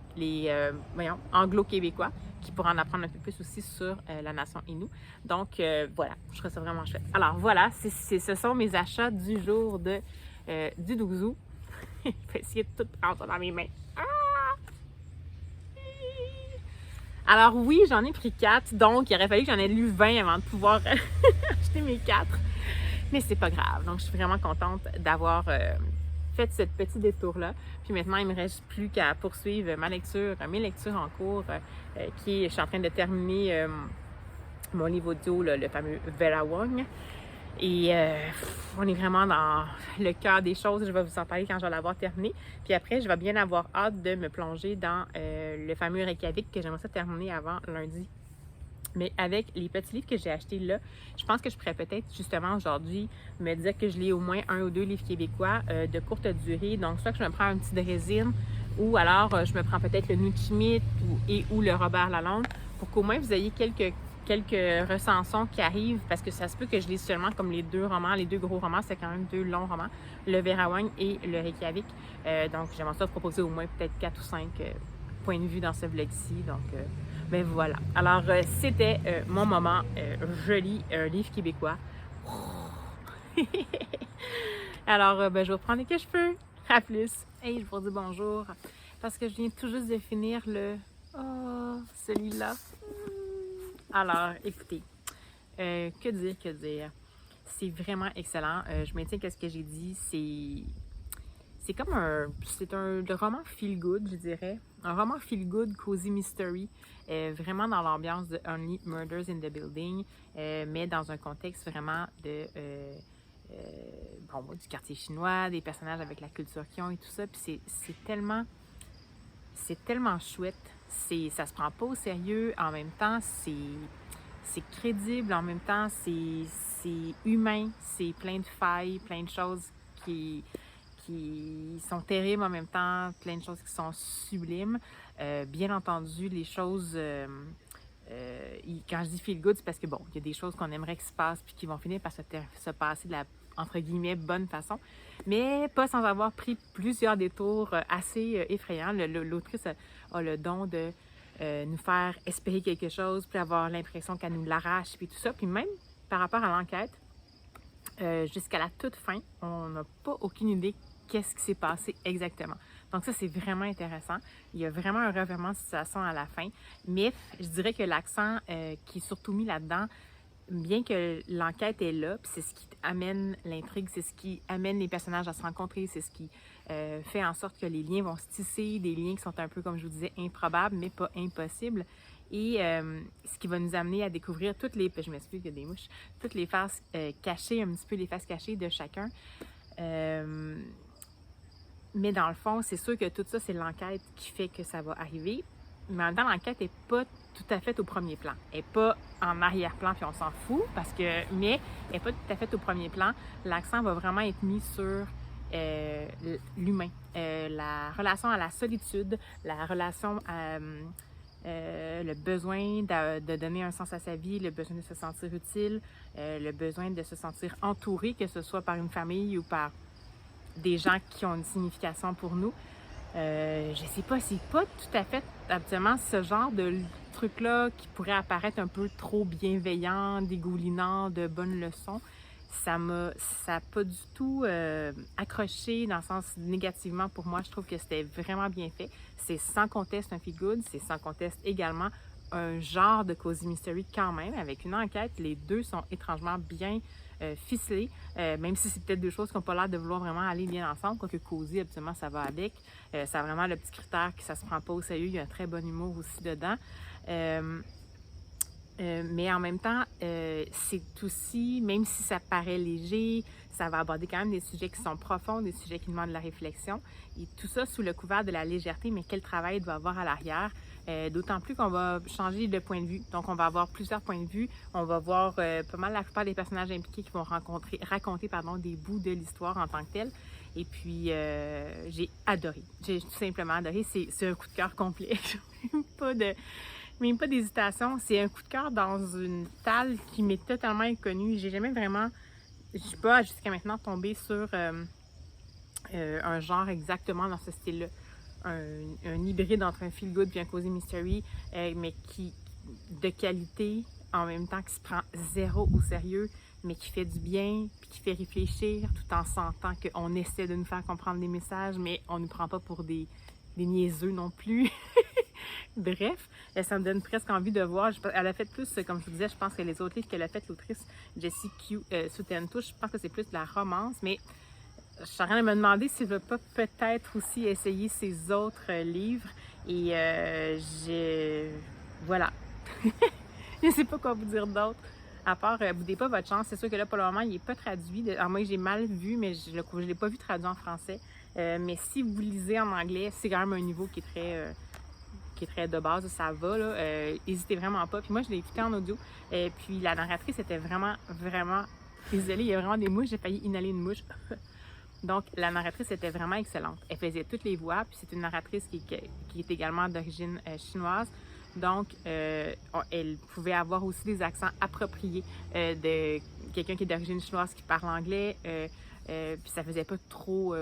S1: anglo-québécois, qui pourront en apprendre un peu plus aussi sur la nation Innu. Donc, voilà, je trouve ça vraiment chouette. Alors, voilà, ce sont mes achats du jour du 12 août. Je vais essayer de tout prendre ça dans mes mains. Alors oui, j'en ai pris 4, donc il aurait fallu que j'en ai lu 20 avant de pouvoir acheter mes 4. Mais c'est pas grave. Donc je suis vraiment contente d'avoir fait ce petit détour-là. Puis maintenant, il me reste plus qu'à poursuivre mes lectures en cours, je suis en train de terminer mon livre audio, le fameux Vera Wong. Et on est vraiment dans le cœur des choses. Je vais vous en parler quand je vais l'avoir terminé. Puis après, je vais bien avoir hâte de me plonger dans le fameux Reykjavik que j'aimerais ça terminer avant lundi Mais avec les petits livres que j'ai achetés là, je pense que je pourrais peut-être justement aujourd'hui me dire que je lis au moins 1 ou 2 livres québécois de courte durée. Donc, soit que je me prends un petit de résine ou alors je me prends peut-être le Nuchimit ou le Robert Lalonde pour qu'au moins vous ayez quelques recensions qui arrivent parce que ça se peut que je lise seulement comme les 2 romans. Les 2 gros romans, c'est quand même 2 longs romans, le Verawang et le Reykjavik. Donc, j'aimerais ça proposer au moins peut-être 4 ou 5 points de vue dans ce vlog-ci. Donc, ben voilà. Alors, c'était mon moment. Je lis un livre québécois. Alors, ben, je vais reprendre que je peux. À plus. Hey, je vous dis bonjour. Parce que je viens tout juste de finir le... Oh, celui-là. Alors, écoutez. Que dire? C'est vraiment excellent. Je maintiens que ce que j'ai dit, c'est comme c'est un roman feel good, je dirais. Un roman feel good, cozy mystery, vraiment dans l'ambiance de Only Murders in the Building, mais dans un contexte vraiment de du quartier chinois, des personnages avec la culture qu'ils ont et tout ça. Puis c'est tellement chouette. Ça se prend pas au sérieux. En même temps, c'est crédible. En même temps, c'est humain. C'est plein de failles, plein de choses qui sont terribles en même temps, plein de choses qui sont sublimes. Bien entendu, les choses... quand je dis feel good, c'est parce que, bon, il y a des choses qu'on aimerait qui se passent puis qui vont finir par se passer de la, entre guillemets, bonne façon, mais pas sans avoir pris plusieurs détours assez effrayants. L'autrice a le don de nous faire espérer quelque chose, puis avoir l'impression qu'elle nous l'arrache, puis tout ça. Puis même par rapport à l'enquête, jusqu'à la toute fin, on n'a pas aucune idée qu'est-ce qui s'est passé exactement. Donc ça, c'est vraiment intéressant. Il y a vraiment un revirement de situation à la fin. Mais je dirais que l'accent qui est surtout mis là-dedans, bien que l'enquête est là, puis c'est ce qui amène l'intrigue, c'est ce qui amène les personnages à se rencontrer, c'est ce qui fait en sorte que les liens vont se tisser, des liens qui sont un peu, comme je vous disais, improbables, mais pas impossibles. Et ce qui va nous amener à découvrir toutes les... Je m'excuse, il y a des mouches. Toutes les faces cachées, un petit peu les faces cachées de chacun. Mais dans le fond, c'est sûr que tout ça, c'est l'enquête qui fait que ça va arriver. Mais en même temps, l'enquête n'est pas tout à fait au premier plan. Elle n'est pas en arrière-plan, puis on s'en fout, mais elle n'est pas tout à fait au premier plan. L'accent va vraiment être mis sur l'humain, la relation à la solitude, la relation à le besoin de donner un sens à sa vie, le besoin de se sentir utile, le besoin de se sentir entouré, que ce soit par une famille ou par des gens qui ont une signification pour nous. Je sais pas, c'est pas tout à fait habituellement ce genre de truc-là qui pourrait apparaître un peu trop bienveillant, dégoulinant, de bonnes leçons. Ça a pas du tout accroché dans le sens négativement pour moi. Je trouve que c'était vraiment bien fait. C'est sans conteste un feel good, c'est sans conteste également un genre de cozy mystery quand même, avec une enquête. Les deux sont étrangement bien ficelés, même si c'est peut-être deux choses qui n'ont pas l'air de vouloir vraiment aller bien ensemble, quoique cozy, absolument, ça va avec. Ça a vraiment le petit critère que ça se prend pas au sérieux. Il y a un très bon humour aussi dedans. Mais en même temps, c'est aussi, même si ça paraît léger, ça va aborder quand même des sujets qui sont profonds, des sujets qui demandent de la réflexion. Et tout ça sous le couvert de la légèreté, mais quel travail il doit avoir à l'arrière. D'autant plus qu'on va changer de point de vue. Donc, on va avoir plusieurs points de vue. On va voir pas mal la plupart des personnages impliqués qui vont raconter des bouts de l'histoire en tant que tel. Et puis, j'ai adoré. J'ai tout simplement adoré. C'est un coup de cœur complet. Même pas d'hésitation. C'est un coup de cœur dans une talle qui m'est totalement inconnue. J'ai jamais vraiment... Je suis pas jusqu'à maintenant tombée sur un genre exactement dans ce style-là. Un hybride entre un feel-good et un cozy mystery, mais qui de qualité, en même temps qui se prend zéro au sérieux, mais qui fait du bien, puis qui fait réfléchir, tout en sentant qu'on essaie de nous faire comprendre des messages, mais on ne nous prend pas pour des niaiseux non plus. Bref, ça me donne presque envie de voir. Elle a fait plus, comme je vous disais, je pense que les autres livres qu'elle a fait, l'autrice Jessie Q. Sutento, je pense que c'est plus de la romance, mais je suis en train de me demander si je ne vais pas peut-être aussi essayer ses autres livres. Et voilà. Je ne sais pas quoi vous dire d'autre. À part, boudez pas votre chance. C'est sûr que là, pour le moment, il n'est pas traduit. Alors, moi, j'ai mal vu, mais je ne l'ai pas vu traduit en français. Mais si vous lisez en anglais, c'est quand même un niveau qui est très... qui est très de base, ça va, là. N'hésitez vraiment pas. Puis moi, je l'ai écouté en audio. Puis la narratrice était vraiment, vraiment... Désolée, il y a vraiment des mouches, j'ai failli inhaler une mouche. Donc, la narratrice était vraiment excellente. Elle faisait toutes les voix, puis c'est une narratrice qui est également d'origine chinoise. Donc, elle pouvait avoir aussi des accents appropriés de quelqu'un qui est d'origine chinoise qui parle anglais. Puis ça faisait pas trop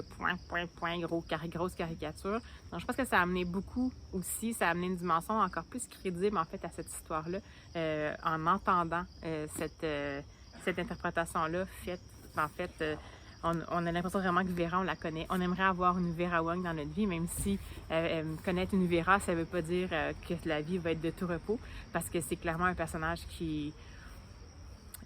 S1: grosse caricature. Donc, je pense que ça a amené beaucoup aussi. Ça a amené une dimension encore plus crédible, en fait, à cette histoire-là, en entendant cette interprétation-là faite, en fait... On a l'impression vraiment que Vera, on la connaît. On aimerait avoir une Vera Wong dans notre vie, même si connaître une Vera, ça ne veut pas dire que la vie va être de tout repos, parce que c'est clairement un personnage qui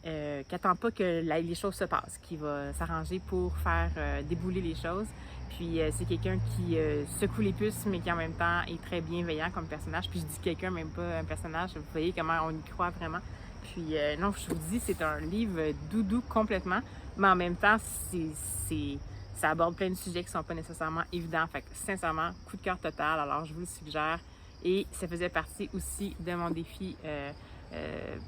S1: n'attend pas que les choses se passent, qui va s'arranger pour faire débouler les choses. Puis c'est quelqu'un qui secoue les puces, mais qui en même temps est très bienveillant comme personnage. Puis je dis quelqu'un, même pas un personnage. Vous voyez comment on y croit vraiment. Puis non, je vous dis, c'est un livre doudou complètement, mais en même temps, ça aborde plein de sujets qui ne sont pas nécessairement évidents. Fait que sincèrement, coup de cœur total, alors je vous le suggère. Et ça faisait partie aussi de mon défi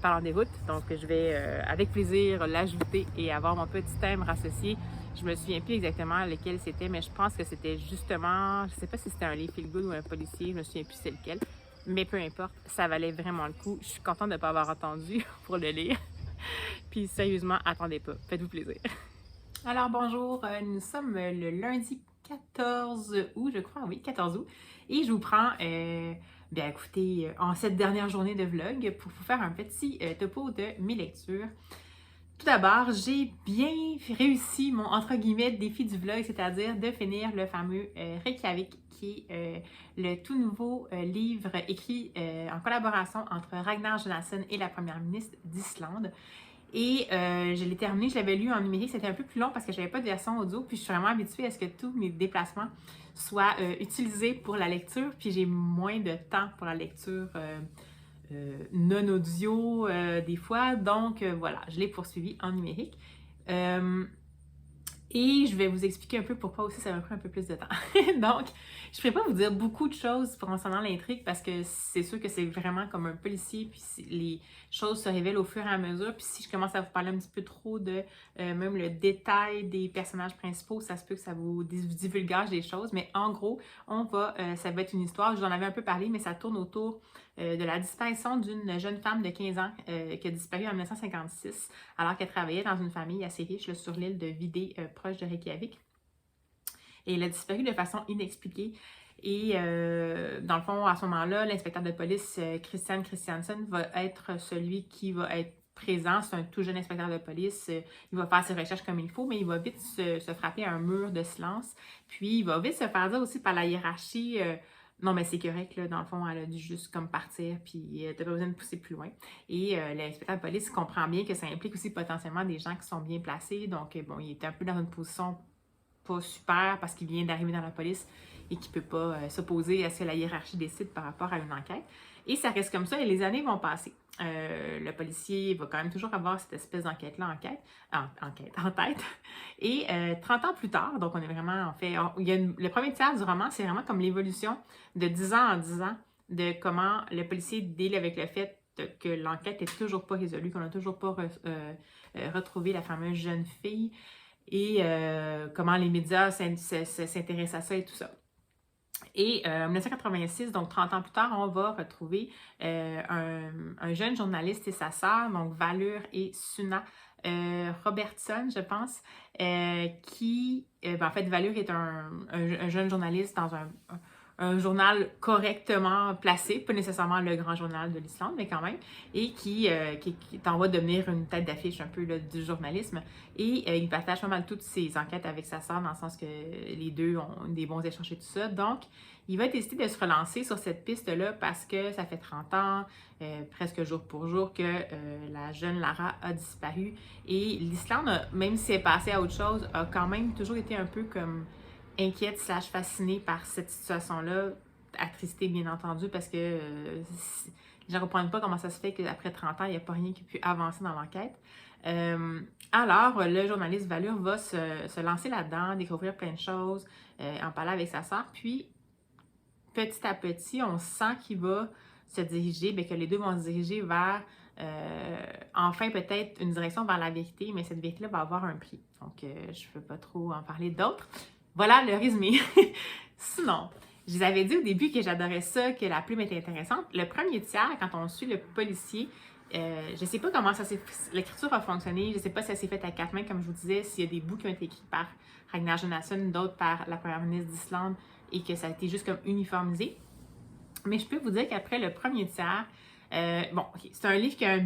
S1: parlant des routes. Donc je vais avec plaisir l'ajouter et avoir mon petit timbre associé. Je me souviens plus exactement lequel c'était, mais je pense que c'était justement, je sais pas si c'était un livre feel good ou un policier, je me souviens plus c'est lequel. Mais peu importe, ça valait vraiment le coup. Je suis contente de ne pas avoir attendu pour le lire. Puis sérieusement, attendez pas. Faites-vous plaisir. Alors bonjour, nous sommes le lundi 14 août, je crois, oui, 14 août. Et je vous prends, bien écoutez, en cette dernière journée de vlog pour vous faire un petit topo de mes lectures. Tout d'abord, j'ai bien réussi mon, entre guillemets, défi du vlog, c'est-à-dire de finir le fameux Reykjavik, qui est le tout nouveau livre écrit en collaboration entre Ragnar Jonasson et la première ministre d'Islande. Et je l'ai terminé, je l'avais lu en numérique, c'était un peu plus long parce que je n'avais pas de version audio, puis je suis vraiment habituée à ce que tous mes déplacements soient utilisés pour la lecture, puis j'ai moins de temps pour la lecture non audio des fois, donc voilà, je l'ai poursuivi en numérique. Et je vais vous expliquer un peu pourquoi aussi ça m'a pris un peu plus de temps. Donc, je ne pourrais pas vous dire beaucoup de choses concernant l'intrigue parce que c'est sûr que c'est vraiment comme un policier, puis les choses se révèlent au fur et à mesure. Puis si je commence à vous parler un petit peu trop de même le détail des personnages principaux, ça se peut que ça vous divulgage des choses. Mais en gros, ça va être une histoire, je vous en avais un peu parlé, mais ça tourne autour de la disparition d'une jeune femme de 15 ans qui a disparu en 1956 alors qu'elle travaillait dans une famille assez riche là, sur l'île de Vidé, proche de Reykjavik. Et elle a disparu de façon inexpliquée. Et dans le fond, à ce moment-là, l'inspecteur de police Christian Christiansen va être celui qui va être présent. C'est un tout jeune inspecteur de police. Il va faire ses recherches comme il faut, mais il va vite se frapper à un mur de silence. Puis il va vite se faire dire aussi par la hiérarchie non, mais c'est correct, là, dans le fond, elle a dû juste comme partir, puis t'as pas besoin de pousser plus loin. Et l'inspecteur de police comprend bien que ça implique aussi potentiellement des gens qui sont bien placés, donc bon, il est un peu dans une position pas super parce qu'il vient d'arriver dans la police et qu'il peut pas s'opposer à ce que la hiérarchie décide par rapport à une enquête. Et ça reste comme ça et les années vont passer. Le policier va quand même toujours avoir cette espèce d'enquête-là en tête. Et 30 ans plus tard, donc on est vraiment, en fait, le premier tiers du roman, c'est vraiment comme l'évolution de 10 ans en 10 ans de comment le policier deal avec le fait que l'enquête n'est toujours pas résolue, qu'on n'a toujours pas retrouvé la fameuse jeune fille et comment les médias s'intéressent à ça et tout ça. Et en 1986, donc 30 ans plus tard, on va retrouver un jeune journaliste et sa sœur, donc Valur et Suna Robertson, je pense, en fait, Valur est un jeune journaliste dans un journal correctement placé, pas nécessairement le grand journal de l'Islande, mais quand même, et qui est en voie de devenir une tête d'affiche un peu là, du journalisme. Et il partage pas mal toutes ses enquêtes avec sa sœur, dans le sens que les deux ont des bons échanges et tout ça. Donc, il va décider de se relancer sur cette piste-là parce que ça fait 30 ans, presque jour pour jour, que la jeune Lara a disparu. Et l'Islande, même si elle est passée à autre chose, a quand même toujours été un peu comme inquiète / fascinée par cette situation-là, attristée bien entendu, parce que les gens ne comprennent pas comment ça se fait qu'après 30 ans, il n'y a pas rien qui ait pu avancer dans l'enquête. Alors, le journaliste Valur va se lancer là-dedans, découvrir plein de choses, en parler avec sa sœur, puis petit à petit, on sent qu'il va se diriger, bien, que les deux vont se diriger vers, enfin, peut-être une direction vers la vérité, mais cette vérité-là va avoir un prix. Donc, je ne veux pas trop en parler d'autres. Voilà le résumé. Sinon, je vous avais dit au début que j'adorais ça, que la plume était intéressante. Le premier tiers, quand on suit le policier, je ne sais pas comment l'écriture a fonctionné, je ne sais pas si ça s'est fait à quatre mains, comme je vous disais, s'il y a des bouts qui ont été écrits par Ragnar Jonasson, d'autres par la première ministre d'Islande, et que ça a été juste comme uniformisé. Mais je peux vous dire qu'après le premier tiers, c'est un livre qui a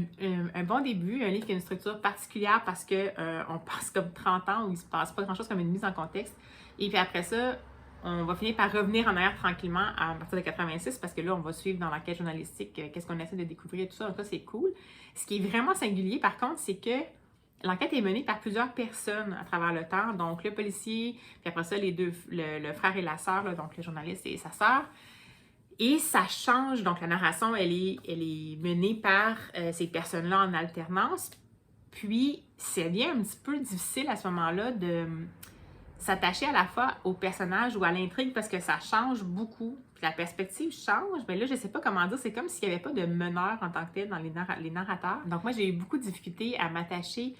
S1: un bon début, un livre qui a une structure particulière parce qu'on passe comme 30 ans où il ne se passe pas grand-chose, comme une mise en contexte. Et puis après ça, on va finir par revenir en arrière tranquillement à partir de 86 parce que là, on va suivre dans l'enquête journalistique qu'est-ce qu'on essaie de découvrir et tout ça. Donc ça, c'est cool. Ce qui est vraiment singulier, par contre, c'est que l'enquête est menée par plusieurs personnes à travers le temps. Donc, le policier, puis après ça, les deux, le frère et la sœur, donc le journaliste et sa sœur. Et ça change, donc la narration, elle est menée par ces personnes-là en alternance. Puis, ça devient un petit peu difficile à ce moment-là de s'attacher à la fois au personnage ou à l'intrigue parce que ça change beaucoup. Puis la perspective change, mais là, je ne sais pas comment dire, c'est comme s'il n'y avait pas de meneur en tant que tel dans les narrateurs. Donc moi, j'ai eu beaucoup de difficultés à m'attacher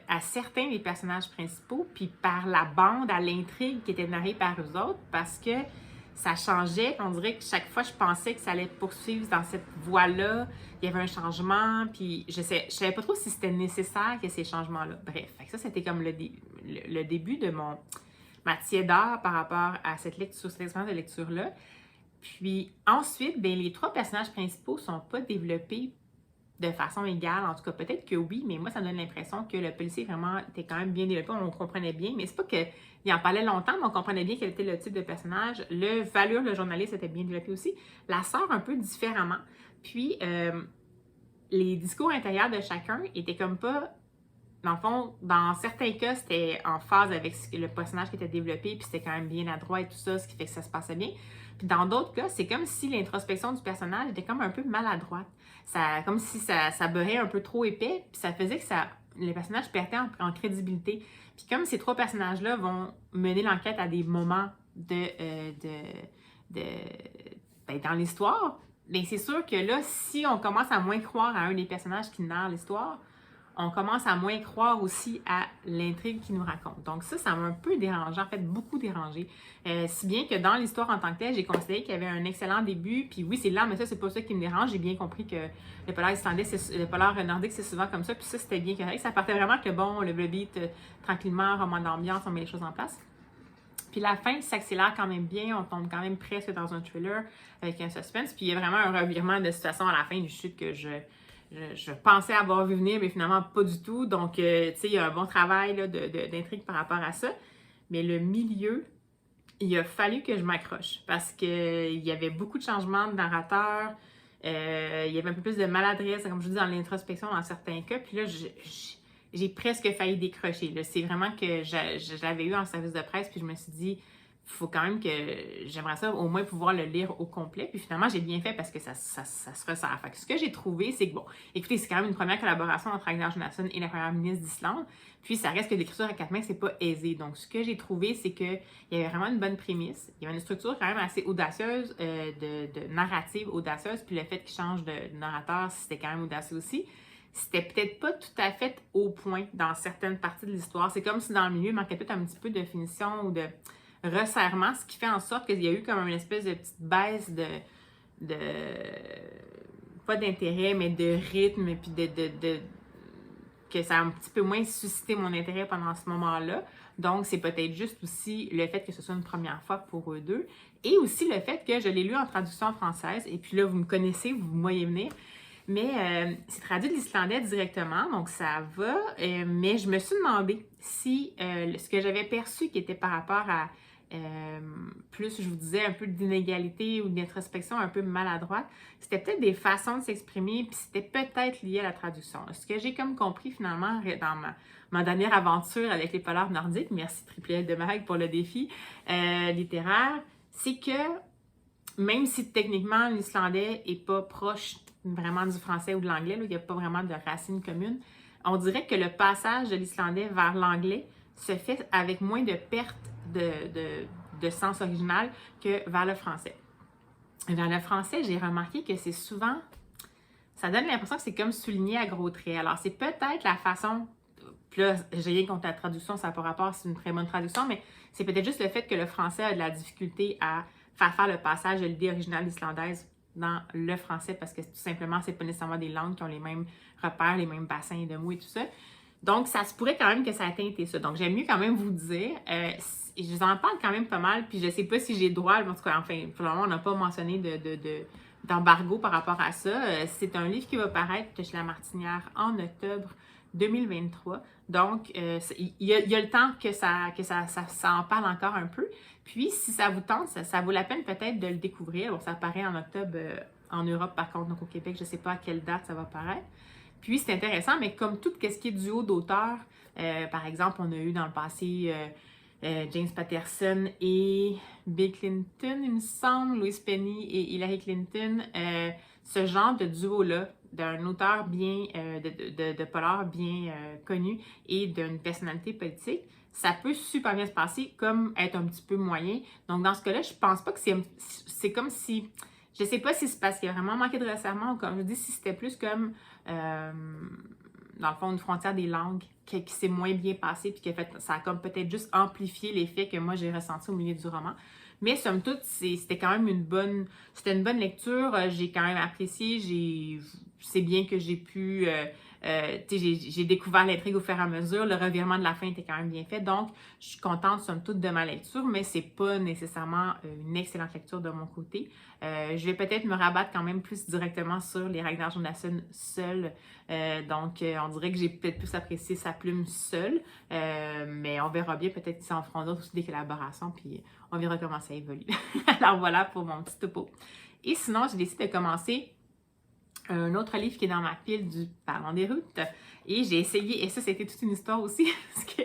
S1: à certains des personnages principaux, puis par la bande, à l'intrigue qui était narrée par eux autres, parce que ça changeait, on dirait que chaque fois, je pensais que ça allait poursuivre dans cette voie-là, il y avait un changement, puis je savais pas trop si c'était nécessaire qu'il y ait ces changements-là. Bref, ça, c'était comme le début de ma tiédeur par rapport à cette expérience de lecture-là. Puis ensuite, bien, les trois personnages principaux sont pas développés de façon égale. En tout cas, peut-être que oui, mais moi, ça me donne l'impression que le policier vraiment était quand même bien développé, on comprenait bien, mais c'est pas qu'il en parlait longtemps, mais on comprenait bien quel était le type de personnage. Le Valur, le journaliste, était bien développé aussi. La sœur, un peu différemment. Puis, les discours intérieurs de chacun étaient comme pas... Dans le fond, dans certains cas, c'était en phase avec le personnage qui était développé, puis c'était quand même bien adroit et tout ça, ce qui fait que ça se passait bien. Puis dans d'autres cas, c'est comme si l'introspection du personnage était comme un peu maladroite. Comme si ça beurrait un peu trop épais, puis ça faisait que les personnages perdaient en crédibilité. Puis comme ces trois personnages-là vont mener l'enquête à des moments dans l'histoire, bien c'est sûr que là, si on commence à moins croire à un des personnages qui narre l'histoire, on commence à moins croire aussi à l'intrigue qu'il nous raconte. Donc ça m'a un peu dérangé, en fait, beaucoup dérangé. Si bien que dans l'histoire en tant que telle, j'ai considéré qu'il y avait un excellent début, puis oui, c'est lent, mais ça, c'est pas ça qui me dérange. J'ai bien compris que le polar islandais, le polar nordique, c'est souvent comme ça, puis ça, c'était bien correct. Ça partait vraiment que, le beat, tranquillement, roman d'ambiance, on met les choses en place. Puis la fin s'accélère quand même bien, on tombe quand même presque dans un thriller avec un suspense, puis il y a vraiment un revirement de situation à la fin du chute que je pensais avoir vu venir, mais finalement pas du tout. Donc, tu sais, il y a un bon travail là, d'intrigue par rapport à ça. Mais le milieu, il a fallu que je m'accroche parce qu'il y avait beaucoup de changements de narrateur. Il y avait un peu plus de maladresse, comme je vous dis, dans l'introspection dans certains cas. Puis là, j'ai presque failli décrocher. C'est vraiment que je l'avais eu en service de presse, puis je me suis dit... il faut quand même que j'aimerais ça au moins pouvoir le lire au complet. Puis finalement, j'ai bien fait parce que ça se resserre. Fait que ce que j'ai trouvé, c'est que bon, écoutez, c'est quand même une première collaboration entre Ragnar Jonasson et la première ministre d'Islande. Puis ça reste que l'écriture à quatre mains, c'est pas aisé. Donc ce que j'ai trouvé, c'est qu'il y avait vraiment une bonne prémisse. Il y avait une structure quand même assez audacieuse, de narrative audacieuse. Puis le fait qu'il change de narrateur, c'était quand même audacieux aussi. C'était peut-être pas tout à fait au point dans certaines parties de l'histoire. C'est comme si dans le milieu, il manquait peut-être un petit peu de finition ou de resserrement, ce qui fait en sorte qu'il y a eu comme une espèce de petite baisse de pas d'intérêt, mais de rythme, et puis que ça a un petit peu moins suscité mon intérêt pendant ce moment-là. Donc, c'est peut-être juste aussi le fait que ce soit une première fois pour eux deux, et aussi le fait que je l'ai lu en traduction française, et puis là, vous me connaissez, vous me voyez venir, mais c'est traduit de l'islandais directement, donc ça va, mais je me suis demandé si ce que j'avais perçu qui était par rapport à plus, je vous disais, un peu d'inégalité ou d'introspection un peu maladroite, c'était peut-être des façons de s'exprimer, puis c'était peut-être lié à la traduction. Ce que j'ai comme compris finalement dans ma dernière aventure avec les polars nordiques, merci Triple de Mag pour le défi littéraire, c'est que même si techniquement l'islandais n'est pas proche vraiment du français ou de l'anglais, il n'y a pas vraiment de racines communes, on dirait que le passage de l'islandais vers l'anglais se fait avec moins de perte de sens original que vers le français. Dans le français, j'ai remarqué que c'est souvent, ça donne l'impression que c'est comme souligné à gros traits. Alors, c'est peut-être la façon, puis là, j'ai rien contre la traduction, ça n'a pas rapport, c'est une très bonne traduction, mais c'est peut-être juste le fait que le français a de la difficulté à faire le passage de l'idée originale islandaise dans le français, parce que tout simplement, c'est pas nécessairement des langues qui ont les mêmes repères, les mêmes bassins de mots et tout ça. Donc, ça se pourrait quand même que ça ait teinté ça. Donc, j'aime mieux quand même vous dire. Je vous en parle quand même pas mal, puis je sais pas si j'ai droit, en tout cas, enfin, pour le moment, on n'a pas mentionné d'embargo par rapport à ça. C'est un livre qui va paraître chez La Martinière en octobre 2023. Donc, il y a le temps que ça en parle encore un peu. Puis, si ça vous tente, ça vaut la peine peut-être de le découvrir. Bon, ça paraît en octobre en Europe, par contre, donc au Québec, je ne sais pas à quelle date ça va paraître. Puis, c'est intéressant, mais comme tout ce qui est duo d'auteurs, par exemple, on a eu dans le passé James Patterson et Bill Clinton, il me semble, Louise Penny et Hillary Clinton, ce genre de duo-là, d'un auteur bien, de polar bien connu et d'une personnalité politique, ça peut super bien se passer comme être un petit peu moyen. Donc, dans ce cas-là, je pense pas que c'est comme si... Je sais pas si c'est parce qu'il y a vraiment manqué de resserrement ou comme je dis, si c'était plus comme, dans le fond, une frontière des langues qui s'est moins bien passée puis ça a comme peut-être juste amplifié l'effet que moi j'ai ressenti au milieu du roman. Mais somme toute, c'était quand même une bonne lecture. J'ai quand même apprécié. C'est bien que j'ai pu... j'ai découvert l'intrigue au fur et à mesure. Le revirement de la fin était quand même bien fait. Donc, je suis contente, somme toute, de ma lecture, mais c'est pas nécessairement une excellente lecture de mon côté. Je vais peut-être me rabattre quand même plus directement sur les Ragnar Jonasson seul. Donc, on dirait que j'ai peut-être plus apprécié sa plume seule. Mais on verra bien. Peut-être qu'ils s'en feront d'autres aussi des collaborations. Puis, on verra comment ça évolue. Alors, voilà pour mon petit topo. Et sinon, j'ai décidé de commencer un autre livre qui est dans ma pile du Parlons des routes. Et j'ai essayé, et ça, c'était toute une histoire aussi, parce que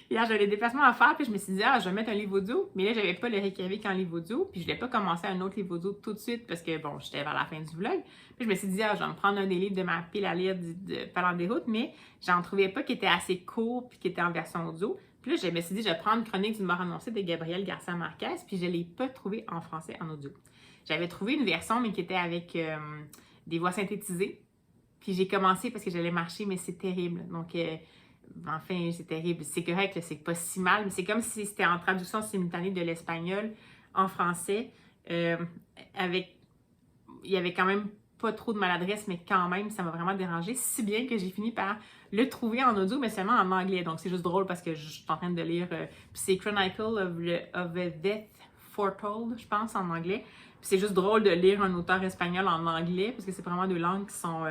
S1: hier, j'avais des déplacements à faire, puis je me suis dit, je vais mettre un livre audio, mais là, j'avais pas le Reykjavik en livre audio, puis je voulais pas commencer un autre livre audio tout de suite, parce que, bon, j'étais vers la fin du vlog. Puis je me suis dit, je vais me prendre un des livres de ma pile à lire de Parlons des routes, mais j'en trouvais pas qui était assez court, puis qui était en version audio. Puis là, je me suis dit, je vais prendre Chronique d'une mort annoncée de Gabriel Garcia Marquez, puis je l'ai pas trouvé en français en audio. J'avais trouvé une version, mais qui était avec des voix synthétisées. Puis j'ai commencé parce que j'allais marcher, mais c'est terrible. Donc, enfin, c'est terrible. C'est correct, c'est pas si mal, mais c'est comme si c'était en traduction simultanée de l'espagnol en français. Il y avait quand même pas trop de maladresse, mais quand même, ça m'a vraiment dérangé. Si bien que j'ai fini par le trouver en audio, mais seulement en anglais. Donc, c'est juste drôle parce que je suis en train de lire... c'est Chronicle of a Death Foretold, je pense, en anglais. Puis c'est juste drôle de lire un auteur espagnol en anglais, parce que c'est vraiment deux langues qui sont...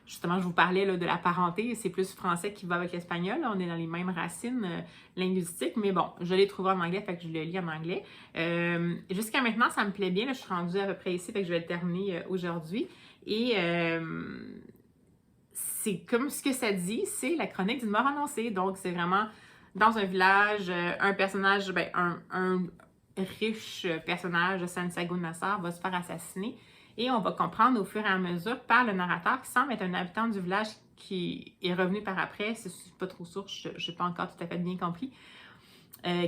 S1: justement, je vous parlais là, de la parenté, c'est plus français qui va avec l'espagnol. On est dans les mêmes racines linguistiques, mais bon, je l'ai trouvé en anglais, fait que je le lis en anglais. Jusqu'à maintenant, ça me plaît bien. Là, je suis rendue à peu près ici, fait que je vais le terminer aujourd'hui. Et c'est comme ce que ça dit, c'est la chronique d'une mort annoncée. Donc, c'est vraiment dans un village, un personnage, un riche personnage, Santiago Nassar, va se faire assassiner. Et on va comprendre au fur et à mesure par le narrateur qui semble être un habitant du village qui est revenu par après, c'est pas trop sûr, je n'ai pas encore tout à fait bien compris,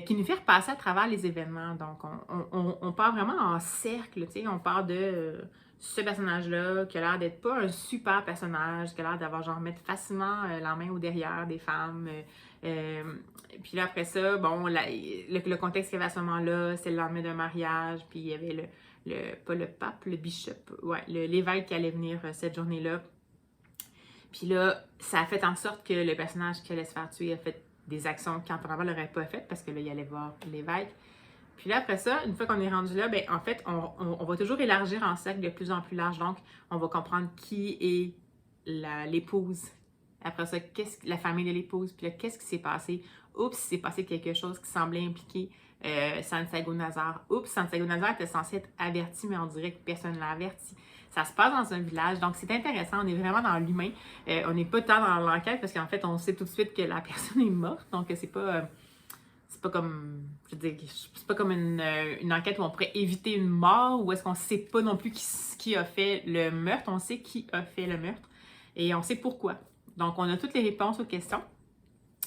S1: qui nous fait repasser à travers les événements. Donc, on part vraiment en cercle, tu sais, on part de ce personnage-là qui a l'air d'être pas un super personnage, qui a l'air d'avoir genre mettre facilement la main au derrière des femmes. Puis là, après ça, bon, le contexte qu'il y avait à ce moment-là, c'est le lendemain d'un mariage, puis il y avait pas le pape, le bishop, ouais, l'évêque qui allait venir cette journée-là. Puis là, ça a fait en sorte que le personnage qui allait se faire tuer a fait des actions qu'Antoine n'aurait pas faites parce que là, il allait voir l'évêque. Puis là, après ça, une fois qu'on est rendu là, ben en fait, on va toujours élargir en cercle de plus en plus large. Donc, on va comprendre qui est l'épouse. Après ça, la famille de l'épouse. Puis là, qu'est-ce qui s'est passé? Oups, il s'est passé quelque chose qui semblait impliquer Santiago Nazar. Oups, Santiago Nazar était censé être averti, mais on dirait que personne ne l'a averti. Ça se passe dans un village, donc c'est intéressant. On est vraiment dans l'humain. On n'est pas tant dans l'enquête parce qu'en fait, on sait tout de suite que la personne est morte. Donc, c'est pas comme, je veux dire, c'est pas comme une enquête où on pourrait éviter une mort ou est-ce qu'on sait pas non plus qui a fait le meurtre. On sait qui a fait le meurtre et on sait pourquoi. Donc, on a toutes les réponses aux questions,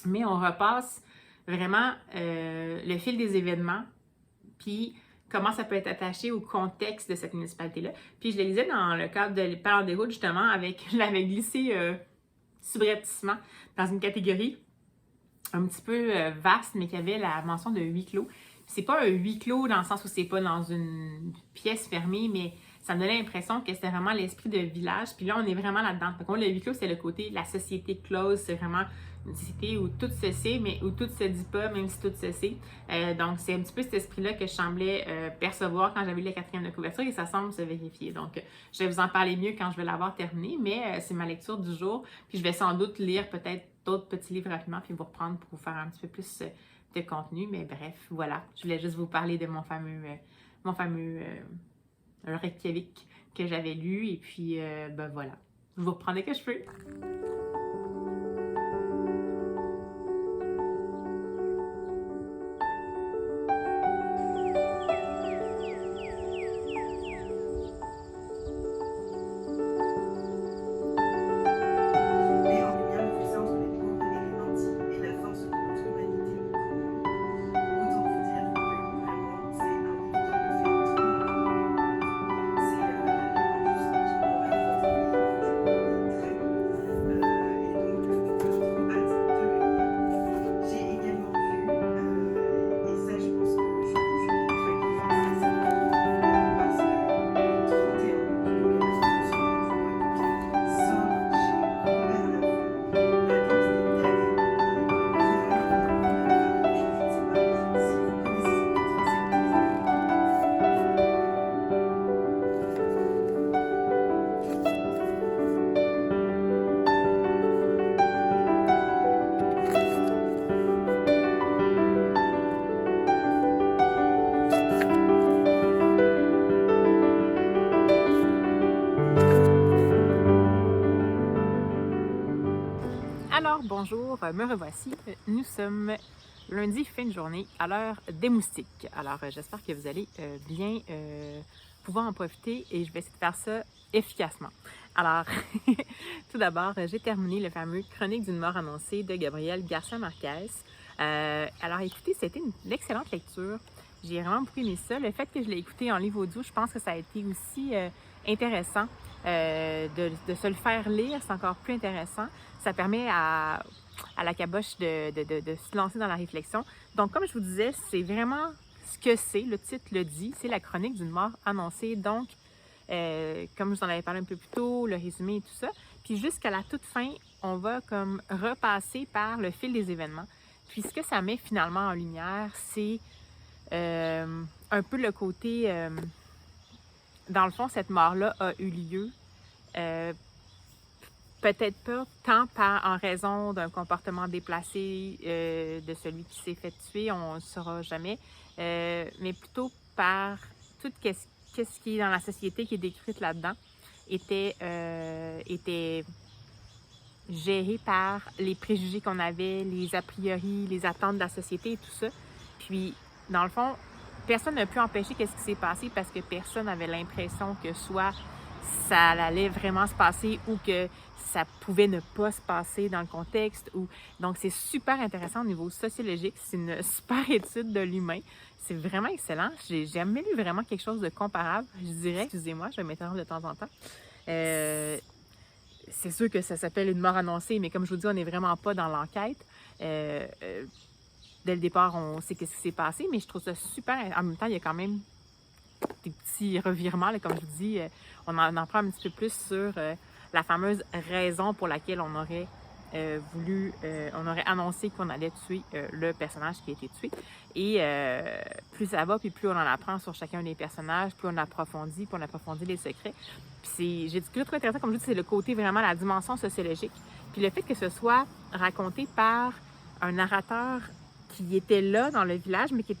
S1: mais on repasse vraiment le fil des événements. Puis, comment ça peut être attaché au contexte de cette municipalité-là. Puis je le lisais dans le cadre de Parents des routes, justement, je l'avais glissé subrepticement dans une catégorie un petit peu vaste, mais qui avait la mention de huis clos. C'est pas un huis clos dans le sens où c'est pas dans une pièce fermée, mais ça me donnait l'impression que c'était vraiment l'esprit de village. Puis là, on est vraiment là-dedans. Fait que le huis clos, c'est le côté, la société close, c'est vraiment une société où tout se sait, mais où tout se dit pas, même si tout se sait. Donc, c'est un petit peu cet esprit-là que je semblais percevoir quand j'avais lu la 4e de couverture et ça semble se vérifier. Donc, je vais vous en parler mieux quand je vais l'avoir terminé, mais c'est ma lecture du jour. Puis, je vais sans doute lire peut-être d'autres petits livres rapidement, puis vous reprendre pour vous faire un petit peu plus de contenu. Mais bref, voilà. Je voulais juste vous parler de mon fameux Reykjavik que j'avais lu. Et puis, ben voilà. Je vous reprends dès que je peux. Alors, bonjour, me revoici. Nous sommes lundi, fin de journée, à l'heure des moustiques. Alors, j'espère que vous allez bien pouvoir en profiter et je vais essayer de faire ça efficacement. Alors, tout d'abord, j'ai terminé le fameux Chronique d'une mort annoncée de Gabriel Garcia Marquez. Alors, écoutez, c'était une excellente lecture. J'ai vraiment beaucoup aimé ça. Le fait que je l'ai écouté en livre audio, je pense que ça a été aussi intéressant de se le faire lire. C'est encore plus intéressant. Ça permet à la caboche de se lancer dans la réflexion. Donc, comme je vous disais, c'est vraiment ce que c'est. Le titre le dit, c'est la chronique d'une mort annoncée. Donc, comme je vous en avais parlé un peu plus tôt, le résumé et tout ça. Puis jusqu'à la toute fin, on va comme repasser par le fil des événements. Puis ce que ça met finalement en lumière, c'est un peu le côté... dans le fond, cette mort-là a eu lieu peut-être pas tant en raison d'un comportement déplacé de celui qui s'est fait tuer, on ne le saura jamais, mais plutôt par tout ce qui est dans la société qui est décrite là-dedans était géré par les préjugés qu'on avait, les a priori, les attentes de la société et tout ça. Puis, dans le fond, personne n'a pu empêcher qu'est-ce qui s'est passé parce que personne n'avait l'impression que soit ça allait vraiment se passer ou que ça pouvait ne pas se passer dans le contexte. Donc, c'est super intéressant au niveau sociologique. C'est une super étude de l'humain. C'est vraiment excellent. J'ai jamais lu vraiment quelque chose de comparable, je dirais. Excusez-moi, je vais m'interrompre de temps en temps. C'est sûr que ça s'appelle une mort annoncée, mais comme je vous dis, on n'est vraiment pas dans l'enquête. Dès le départ, on sait qu'est-ce qui s'est passé, mais je trouve ça super. En même temps, il y a quand même des petits revirements, là, comme je vous dis. On en apprend un petit peu plus sur la fameuse raison pour laquelle on aurait on aurait annoncé qu'on allait tuer le personnage qui a été tué. Et plus ça va, puis plus on en apprend sur chacun des personnages, plus on approfondit les secrets. Puis j'ai dit que le truc intéressant, comme je dis, c'est le côté vraiment, la dimension sociologique. Puis le fait que ce soit raconté par un narrateur qui était là dans le village, mais qui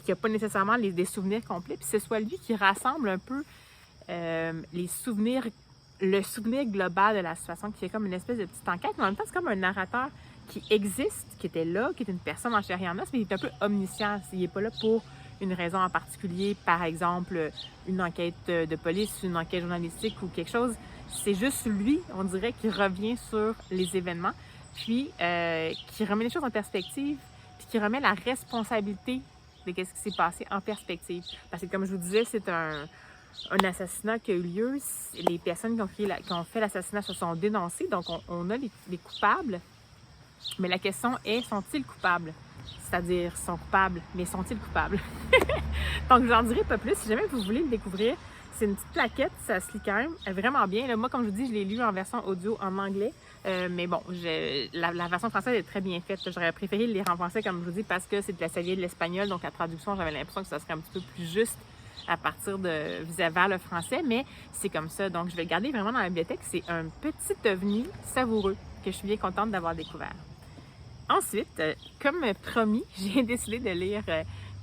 S1: n'a pas nécessairement des souvenirs complets. Puis ce soit lui qui rassemble un peu les souvenirs, le souvenir global de la situation, qui fait comme une espèce de petite enquête. Mais en même temps, c'est comme un narrateur qui existe, qui était là, qui est une personne en chair et en os, mais il est un peu omniscient. Il n'est pas là pour une raison en particulier, par exemple, une enquête de police, une enquête journalistique ou quelque chose. C'est juste lui, on dirait, qui revient sur les événements, puis qui remet les choses en perspective, puis qui remet la responsabilité de ce qui s'est passé en perspective. Parce que comme je vous disais, c'est un assassinat qui a eu lieu. Les personnes qui ont fait l'assassinat se sont dénoncées, donc on a les coupables. Mais la question est, sont-ils coupables? C'est-à-dire, sont coupables, mais sont-ils coupables? Donc, j'en dirai pas plus. Si jamais vous voulez le découvrir, c'est une petite plaquette, ça se lit quand même vraiment bien. Là, moi, comme je vous dis, je l'ai lu en version audio en anglais. Mais bon, la version française est très bien faite. J'aurais préféré le lire en français, comme je vous dis, parce que ça vient de l'espagnol. Donc, la traduction, j'avais l'impression que ça serait un petit peu plus juste à partir de vers le français. Mais c'est comme ça. Donc, je vais le garder vraiment dans la bibliothèque. C'est un petit ovni savoureux que je suis bien contente d'avoir découvert. Ensuite, comme promis, j'ai décidé de lire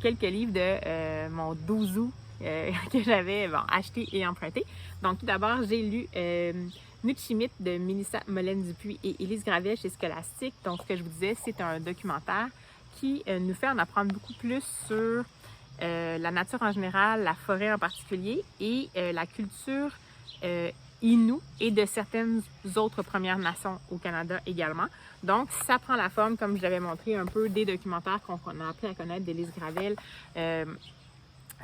S1: quelques livres de mon douzou que j'avais acheté et emprunté. Donc, tout d'abord, j'ai lu Nuchimite de Mélissa Molène-Dupuis et Élise Gravel chez Scholastique. Donc, ce que je vous disais, c'est un documentaire qui nous fait en apprendre beaucoup plus sur la nature en général, la forêt en particulier et la culture Innu et de certaines autres Premières Nations au Canada également. Donc, ça prend la forme, comme je l'avais montré un peu, des documentaires qu'on a appris à connaître d'Élise Gravel,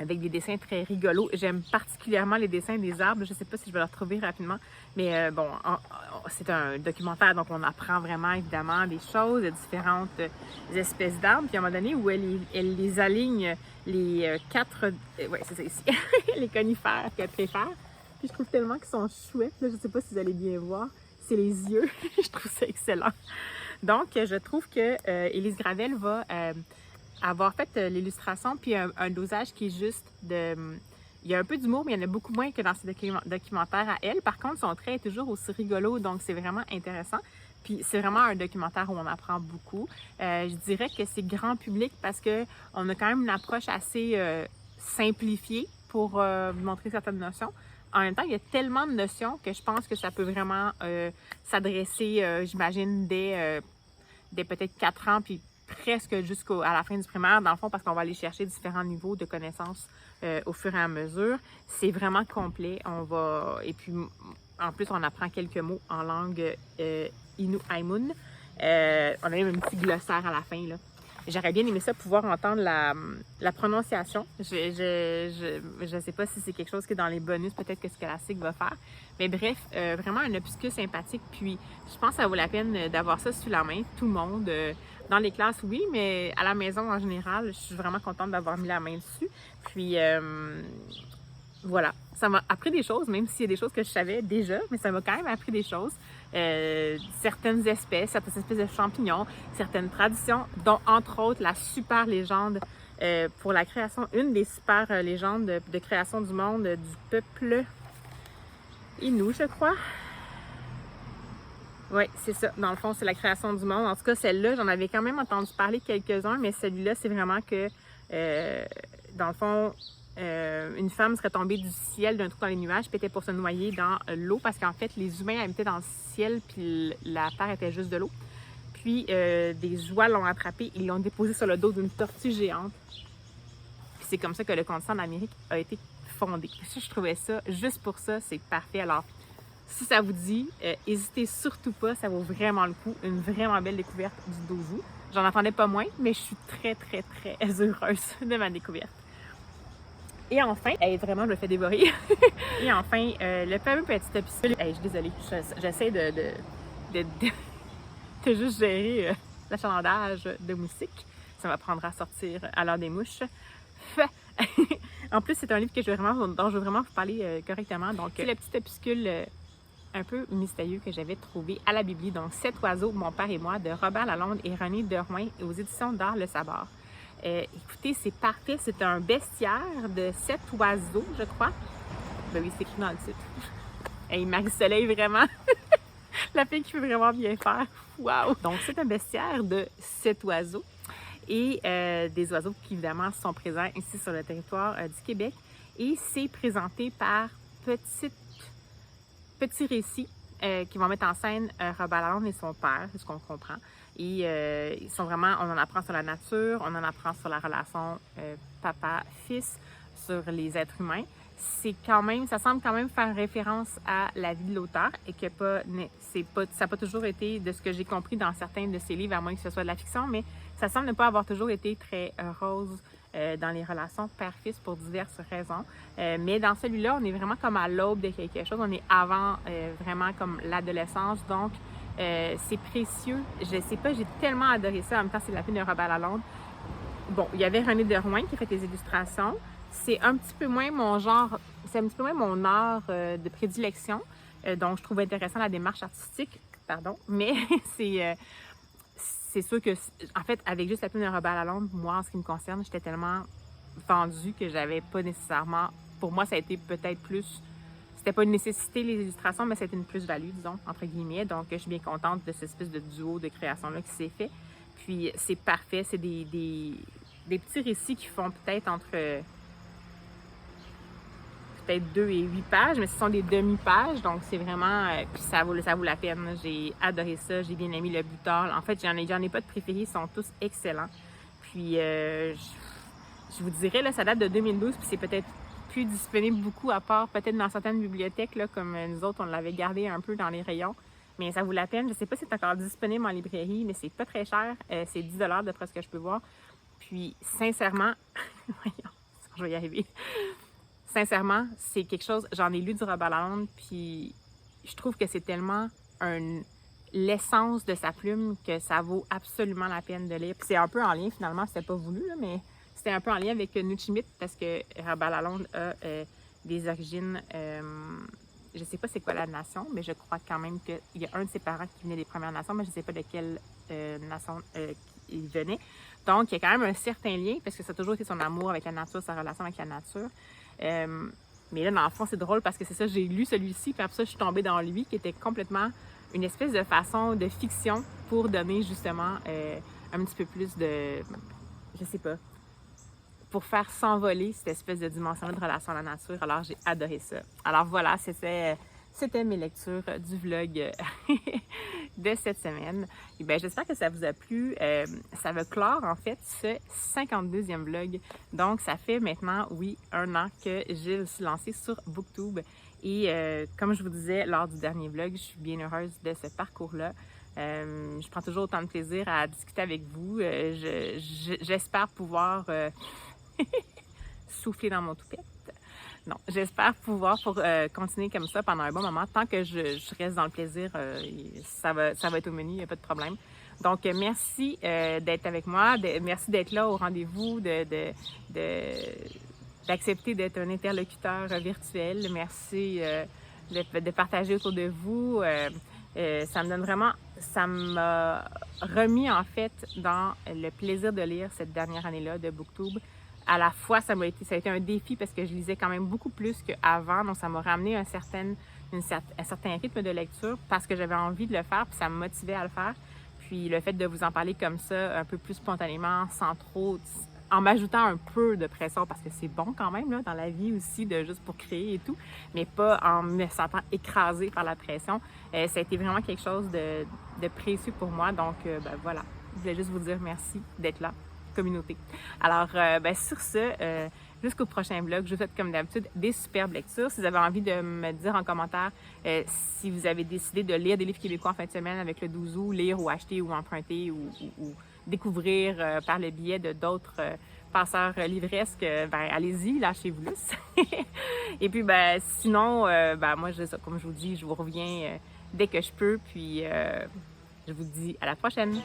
S1: avec des dessins très rigolos. J'aime particulièrement les dessins des arbres. Je ne sais pas si je vais le retrouver rapidement, mais bon, c'est un documentaire, donc on apprend vraiment, évidemment, des choses, de différentes espèces d'arbres. Puis à un moment donné, où elle les aligne, les ouais, c'est ça ici, les conifères qu'elle préfère. Puis je trouve tellement qu'ils sont chouettes. Là, je ne sais pas si vous allez bien voir. C'est les yeux. Je trouve ça excellent. Donc, je trouve que Élise Gravel va avoir fait l'illustration, puis un dosage qui est juste de... Il y a un peu d'humour, mais il y en a beaucoup moins que dans ces documentaires à elle. Par contre, son trait est toujours aussi rigolo, donc c'est vraiment intéressant. Puis c'est vraiment un documentaire où on apprend beaucoup. Je dirais que c'est grand public parce qu'on a quand même une approche assez simplifiée pour vous montrer certaines notions. En même temps, il y a tellement de notions que je pense que ça peut vraiment s'adresser, j'imagine, dès peut-être 4 ans, puis presque jusqu'à la fin du primaire, dans le fond, parce qu'on va aller chercher différents niveaux de connaissances au fur et à mesure. C'est vraiment complet. Et puis, en plus, on apprend quelques mots en langue Innu-Aimun. On a même un petit glossaire à la fin, là. J'aurais bien aimé ça, pouvoir entendre la prononciation. Je ne sais pas si c'est quelque chose qui est dans les bonus, peut-être que Scholastique va faire. Mais bref, vraiment un opuscule sympathique. Puis, je pense que ça vaut la peine d'avoir ça sous la main, tout le monde. Dans les classes, oui, mais à la maison, en général, je suis vraiment contente d'avoir mis la main dessus. Puis, voilà. Ça m'a appris des choses, même s'il y a des choses que je savais déjà, mais ça m'a quand même appris des choses. Certaines espèces de champignons, certaines traditions, dont entre autres la super légende pour la création, une des super légendes de création du monde du peuple Innu, je crois. Oui, c'est ça. Dans le fond, c'est la création du monde. En tout cas, celle-là, j'en avais quand même entendu parler quelques-uns, mais celui-là, c'est vraiment que, dans le fond, une femme serait tombée du ciel d'un trou dans les nuages, puis était pour se noyer dans l'eau, parce qu'en fait, les humains habitaient dans le ciel, puis la terre était juste de l'eau. Puis, des oies l'ont attrapée et l'ont déposée sur le dos d'une tortue géante. Puis c'est comme ça que le continent d'Amérique a été fondé. Puis ça, je trouvais ça, juste pour ça, c'est parfait. Alors, si ça vous dit, n'hésitez surtout pas, ça vaut vraiment le coup. Une vraiment belle découverte du douzou. J'en attendais pas moins, mais je suis très, très, très heureuse de ma découverte. Et enfin, vraiment, je me fais dévorer. Et enfin, le fameux petit opuscule. Je suis désolée, j'essaie de juste gérer l'achalandage de moustiques. Ça m'apprendra à sortir à l'heure des mouches. En plus, c'est un livre dont je veux vraiment vous parler correctement. Donc, c'est le petit opuscule un peu mystérieux que j'avais trouvé à la Bibli. Donc, 7 oiseaux, mon père et moi, de Robert Lalonde et René Derouin, aux éditions d'Art Le Sabord. Écoutez, c'est parfait. C'est un bestiaire de 7 oiseaux, je crois. Ben oui, c'est écrit dans le titre. Et Marie-Soleil, vraiment. La fille qui peut vraiment bien faire. Wow! Donc, c'est un bestiaire de 7 oiseaux. Et des oiseaux qui, évidemment, sont présents ici sur le territoire du Québec. Et c'est présenté par petits récits qui vont mettre en scène Robert Lalonde et son père, c'est ce qu'on comprend. Et ils sont vraiment, on en apprend sur la nature, on en apprend sur la relation papa-fils, sur les êtres humains. Ça semble quand même faire référence à la vie de l'auteur et que ça n'a pas toujours été, de ce que j'ai compris dans certains de ses livres, à moins que ce soit de la fiction, mais ça semble ne pas avoir toujours été très rose dans les relations père-fils pour diverses raisons. Mais dans celui-là, on est vraiment comme à l'aube de quelque chose. On est avant vraiment comme l'adolescence. Donc, c'est précieux. Je sais pas, j'ai tellement adoré ça. En même temps, c'est la fille de Robert Lalonde. Bon, il y avait René de Rouen qui a fait les illustrations. C'est un petit peu moins mon genre, c'est un petit peu moins mon art de prédilection. Donc, je trouve intéressant la démarche artistique, pardon, mais c'est sûr que, en fait, avec juste la plume de Robert Lalonde, moi, en ce qui me concerne, j'étais tellement vendue que j'avais pas nécessairement, pour moi, ça a été peut-être plus, c'était pas une nécessité les illustrations, mais c'était une plus-value, disons, entre guillemets. Donc, je suis bien contente de cette espèce de duo de création-là qui s'est fait. Puis, c'est parfait, c'est des petits récits qui font peut-être entre peut-être 2 et 8 pages, mais ce sont des demi-pages, donc c'est vraiment, puis ça vaut la peine. J'ai adoré ça, j'ai bien aimé le butor. En fait, j'en ai pas de préférés, ils sont tous excellents. Puis, je vous dirais, là, ça date de 2012, puis c'est peut-être plus disponible beaucoup, à part peut-être dans certaines bibliothèques, là, comme nous autres, on l'avait gardé un peu dans les rayons. Mais ça vaut la peine. Je sais pas si c'est encore disponible en librairie, mais c'est pas très cher. C'est 10 $ d'après ce que je peux voir. Puis, sincèrement, voyons, je vais y arriver. Sincèrement, c'est quelque chose, j'en ai lu du Robert Lalonde, puis je trouve que c'est tellement l'essence de sa plume que ça vaut absolument la peine de lire. Puis c'est un peu en lien, finalement, c'était pas voulu, là, mais c'était un peu en lien avec Nuchimit, parce que Robert Lalonde a des origines, je sais pas c'est quoi la nation, mais je crois quand même qu'il y a un de ses parents qui venait des Premières Nations, mais je sais pas de quelle nation il venait. Donc, il y a quand même un certain lien, parce que ça a toujours été son amour avec la nature, sa relation avec la nature. Mais là, dans le fond, c'est drôle parce que c'est ça, j'ai lu celui-ci, puis après ça, je suis tombée dans lui, qui était complètement une espèce de façon de fiction pour donner justement un petit peu plus de, je sais pas, pour faire s'envoler cette espèce de dimension-là de relation à la nature. Alors, j'ai adoré ça. Alors voilà, c'était mes lectures du vlog de cette semaine. Et bien, j'espère que ça vous a plu. Ça va clore, en fait, ce 52e vlog. Donc, ça fait maintenant, oui, 1 an que je me suis lancée sur Booktube. Et comme je vous disais lors du dernier vlog, je suis bien heureuse de ce parcours-là. Je prends toujours autant de plaisir à discuter avec vous. J'espère pouvoir souffler dans mon toupette. Non, j'espère pouvoir continuer comme ça pendant un bon moment. Tant que je reste dans le plaisir, ça va être au menu, il n'y a pas de problème. Donc, merci d'être avec moi. Merci d'être là au rendez-vous, d'accepter d'être un interlocuteur virtuel. Merci de partager autour de vous. Ça me donne vraiment, ça m'a remis en fait dans le plaisir de lire cette dernière année-là de Booktube. À la fois, ça a été un défi parce que je lisais quand même beaucoup plus qu'avant, donc ça m'a ramené un certain rythme de lecture parce que j'avais envie de le faire, puis ça me motivait à le faire. Puis le fait de vous en parler comme ça, un peu plus spontanément, sans trop, en m'ajoutant un peu de pression, parce que c'est bon quand même là, dans la vie aussi, de juste pour créer et tout, mais pas en me sentant écrasée par la pression. Ça a été vraiment quelque chose de précieux pour moi, donc ben, voilà, je voulais juste vous dire merci d'être là. Communauté. Alors, ben, sur ce, jusqu'au prochain vlog, je vous souhaite comme d'habitude des superbes lectures. Si vous avez envie de me dire en commentaire si vous avez décidé de lire des livres québécois en fin de semaine avec le 12 août, lire ou acheter ou emprunter ou découvrir par le biais de d'autres passeurs livresques, ben allez-y, lâchez-vous là. Et puis, ben sinon, ben moi, comme je vous dis, je vous reviens dès que je peux. Puis, je vous dis à la prochaine!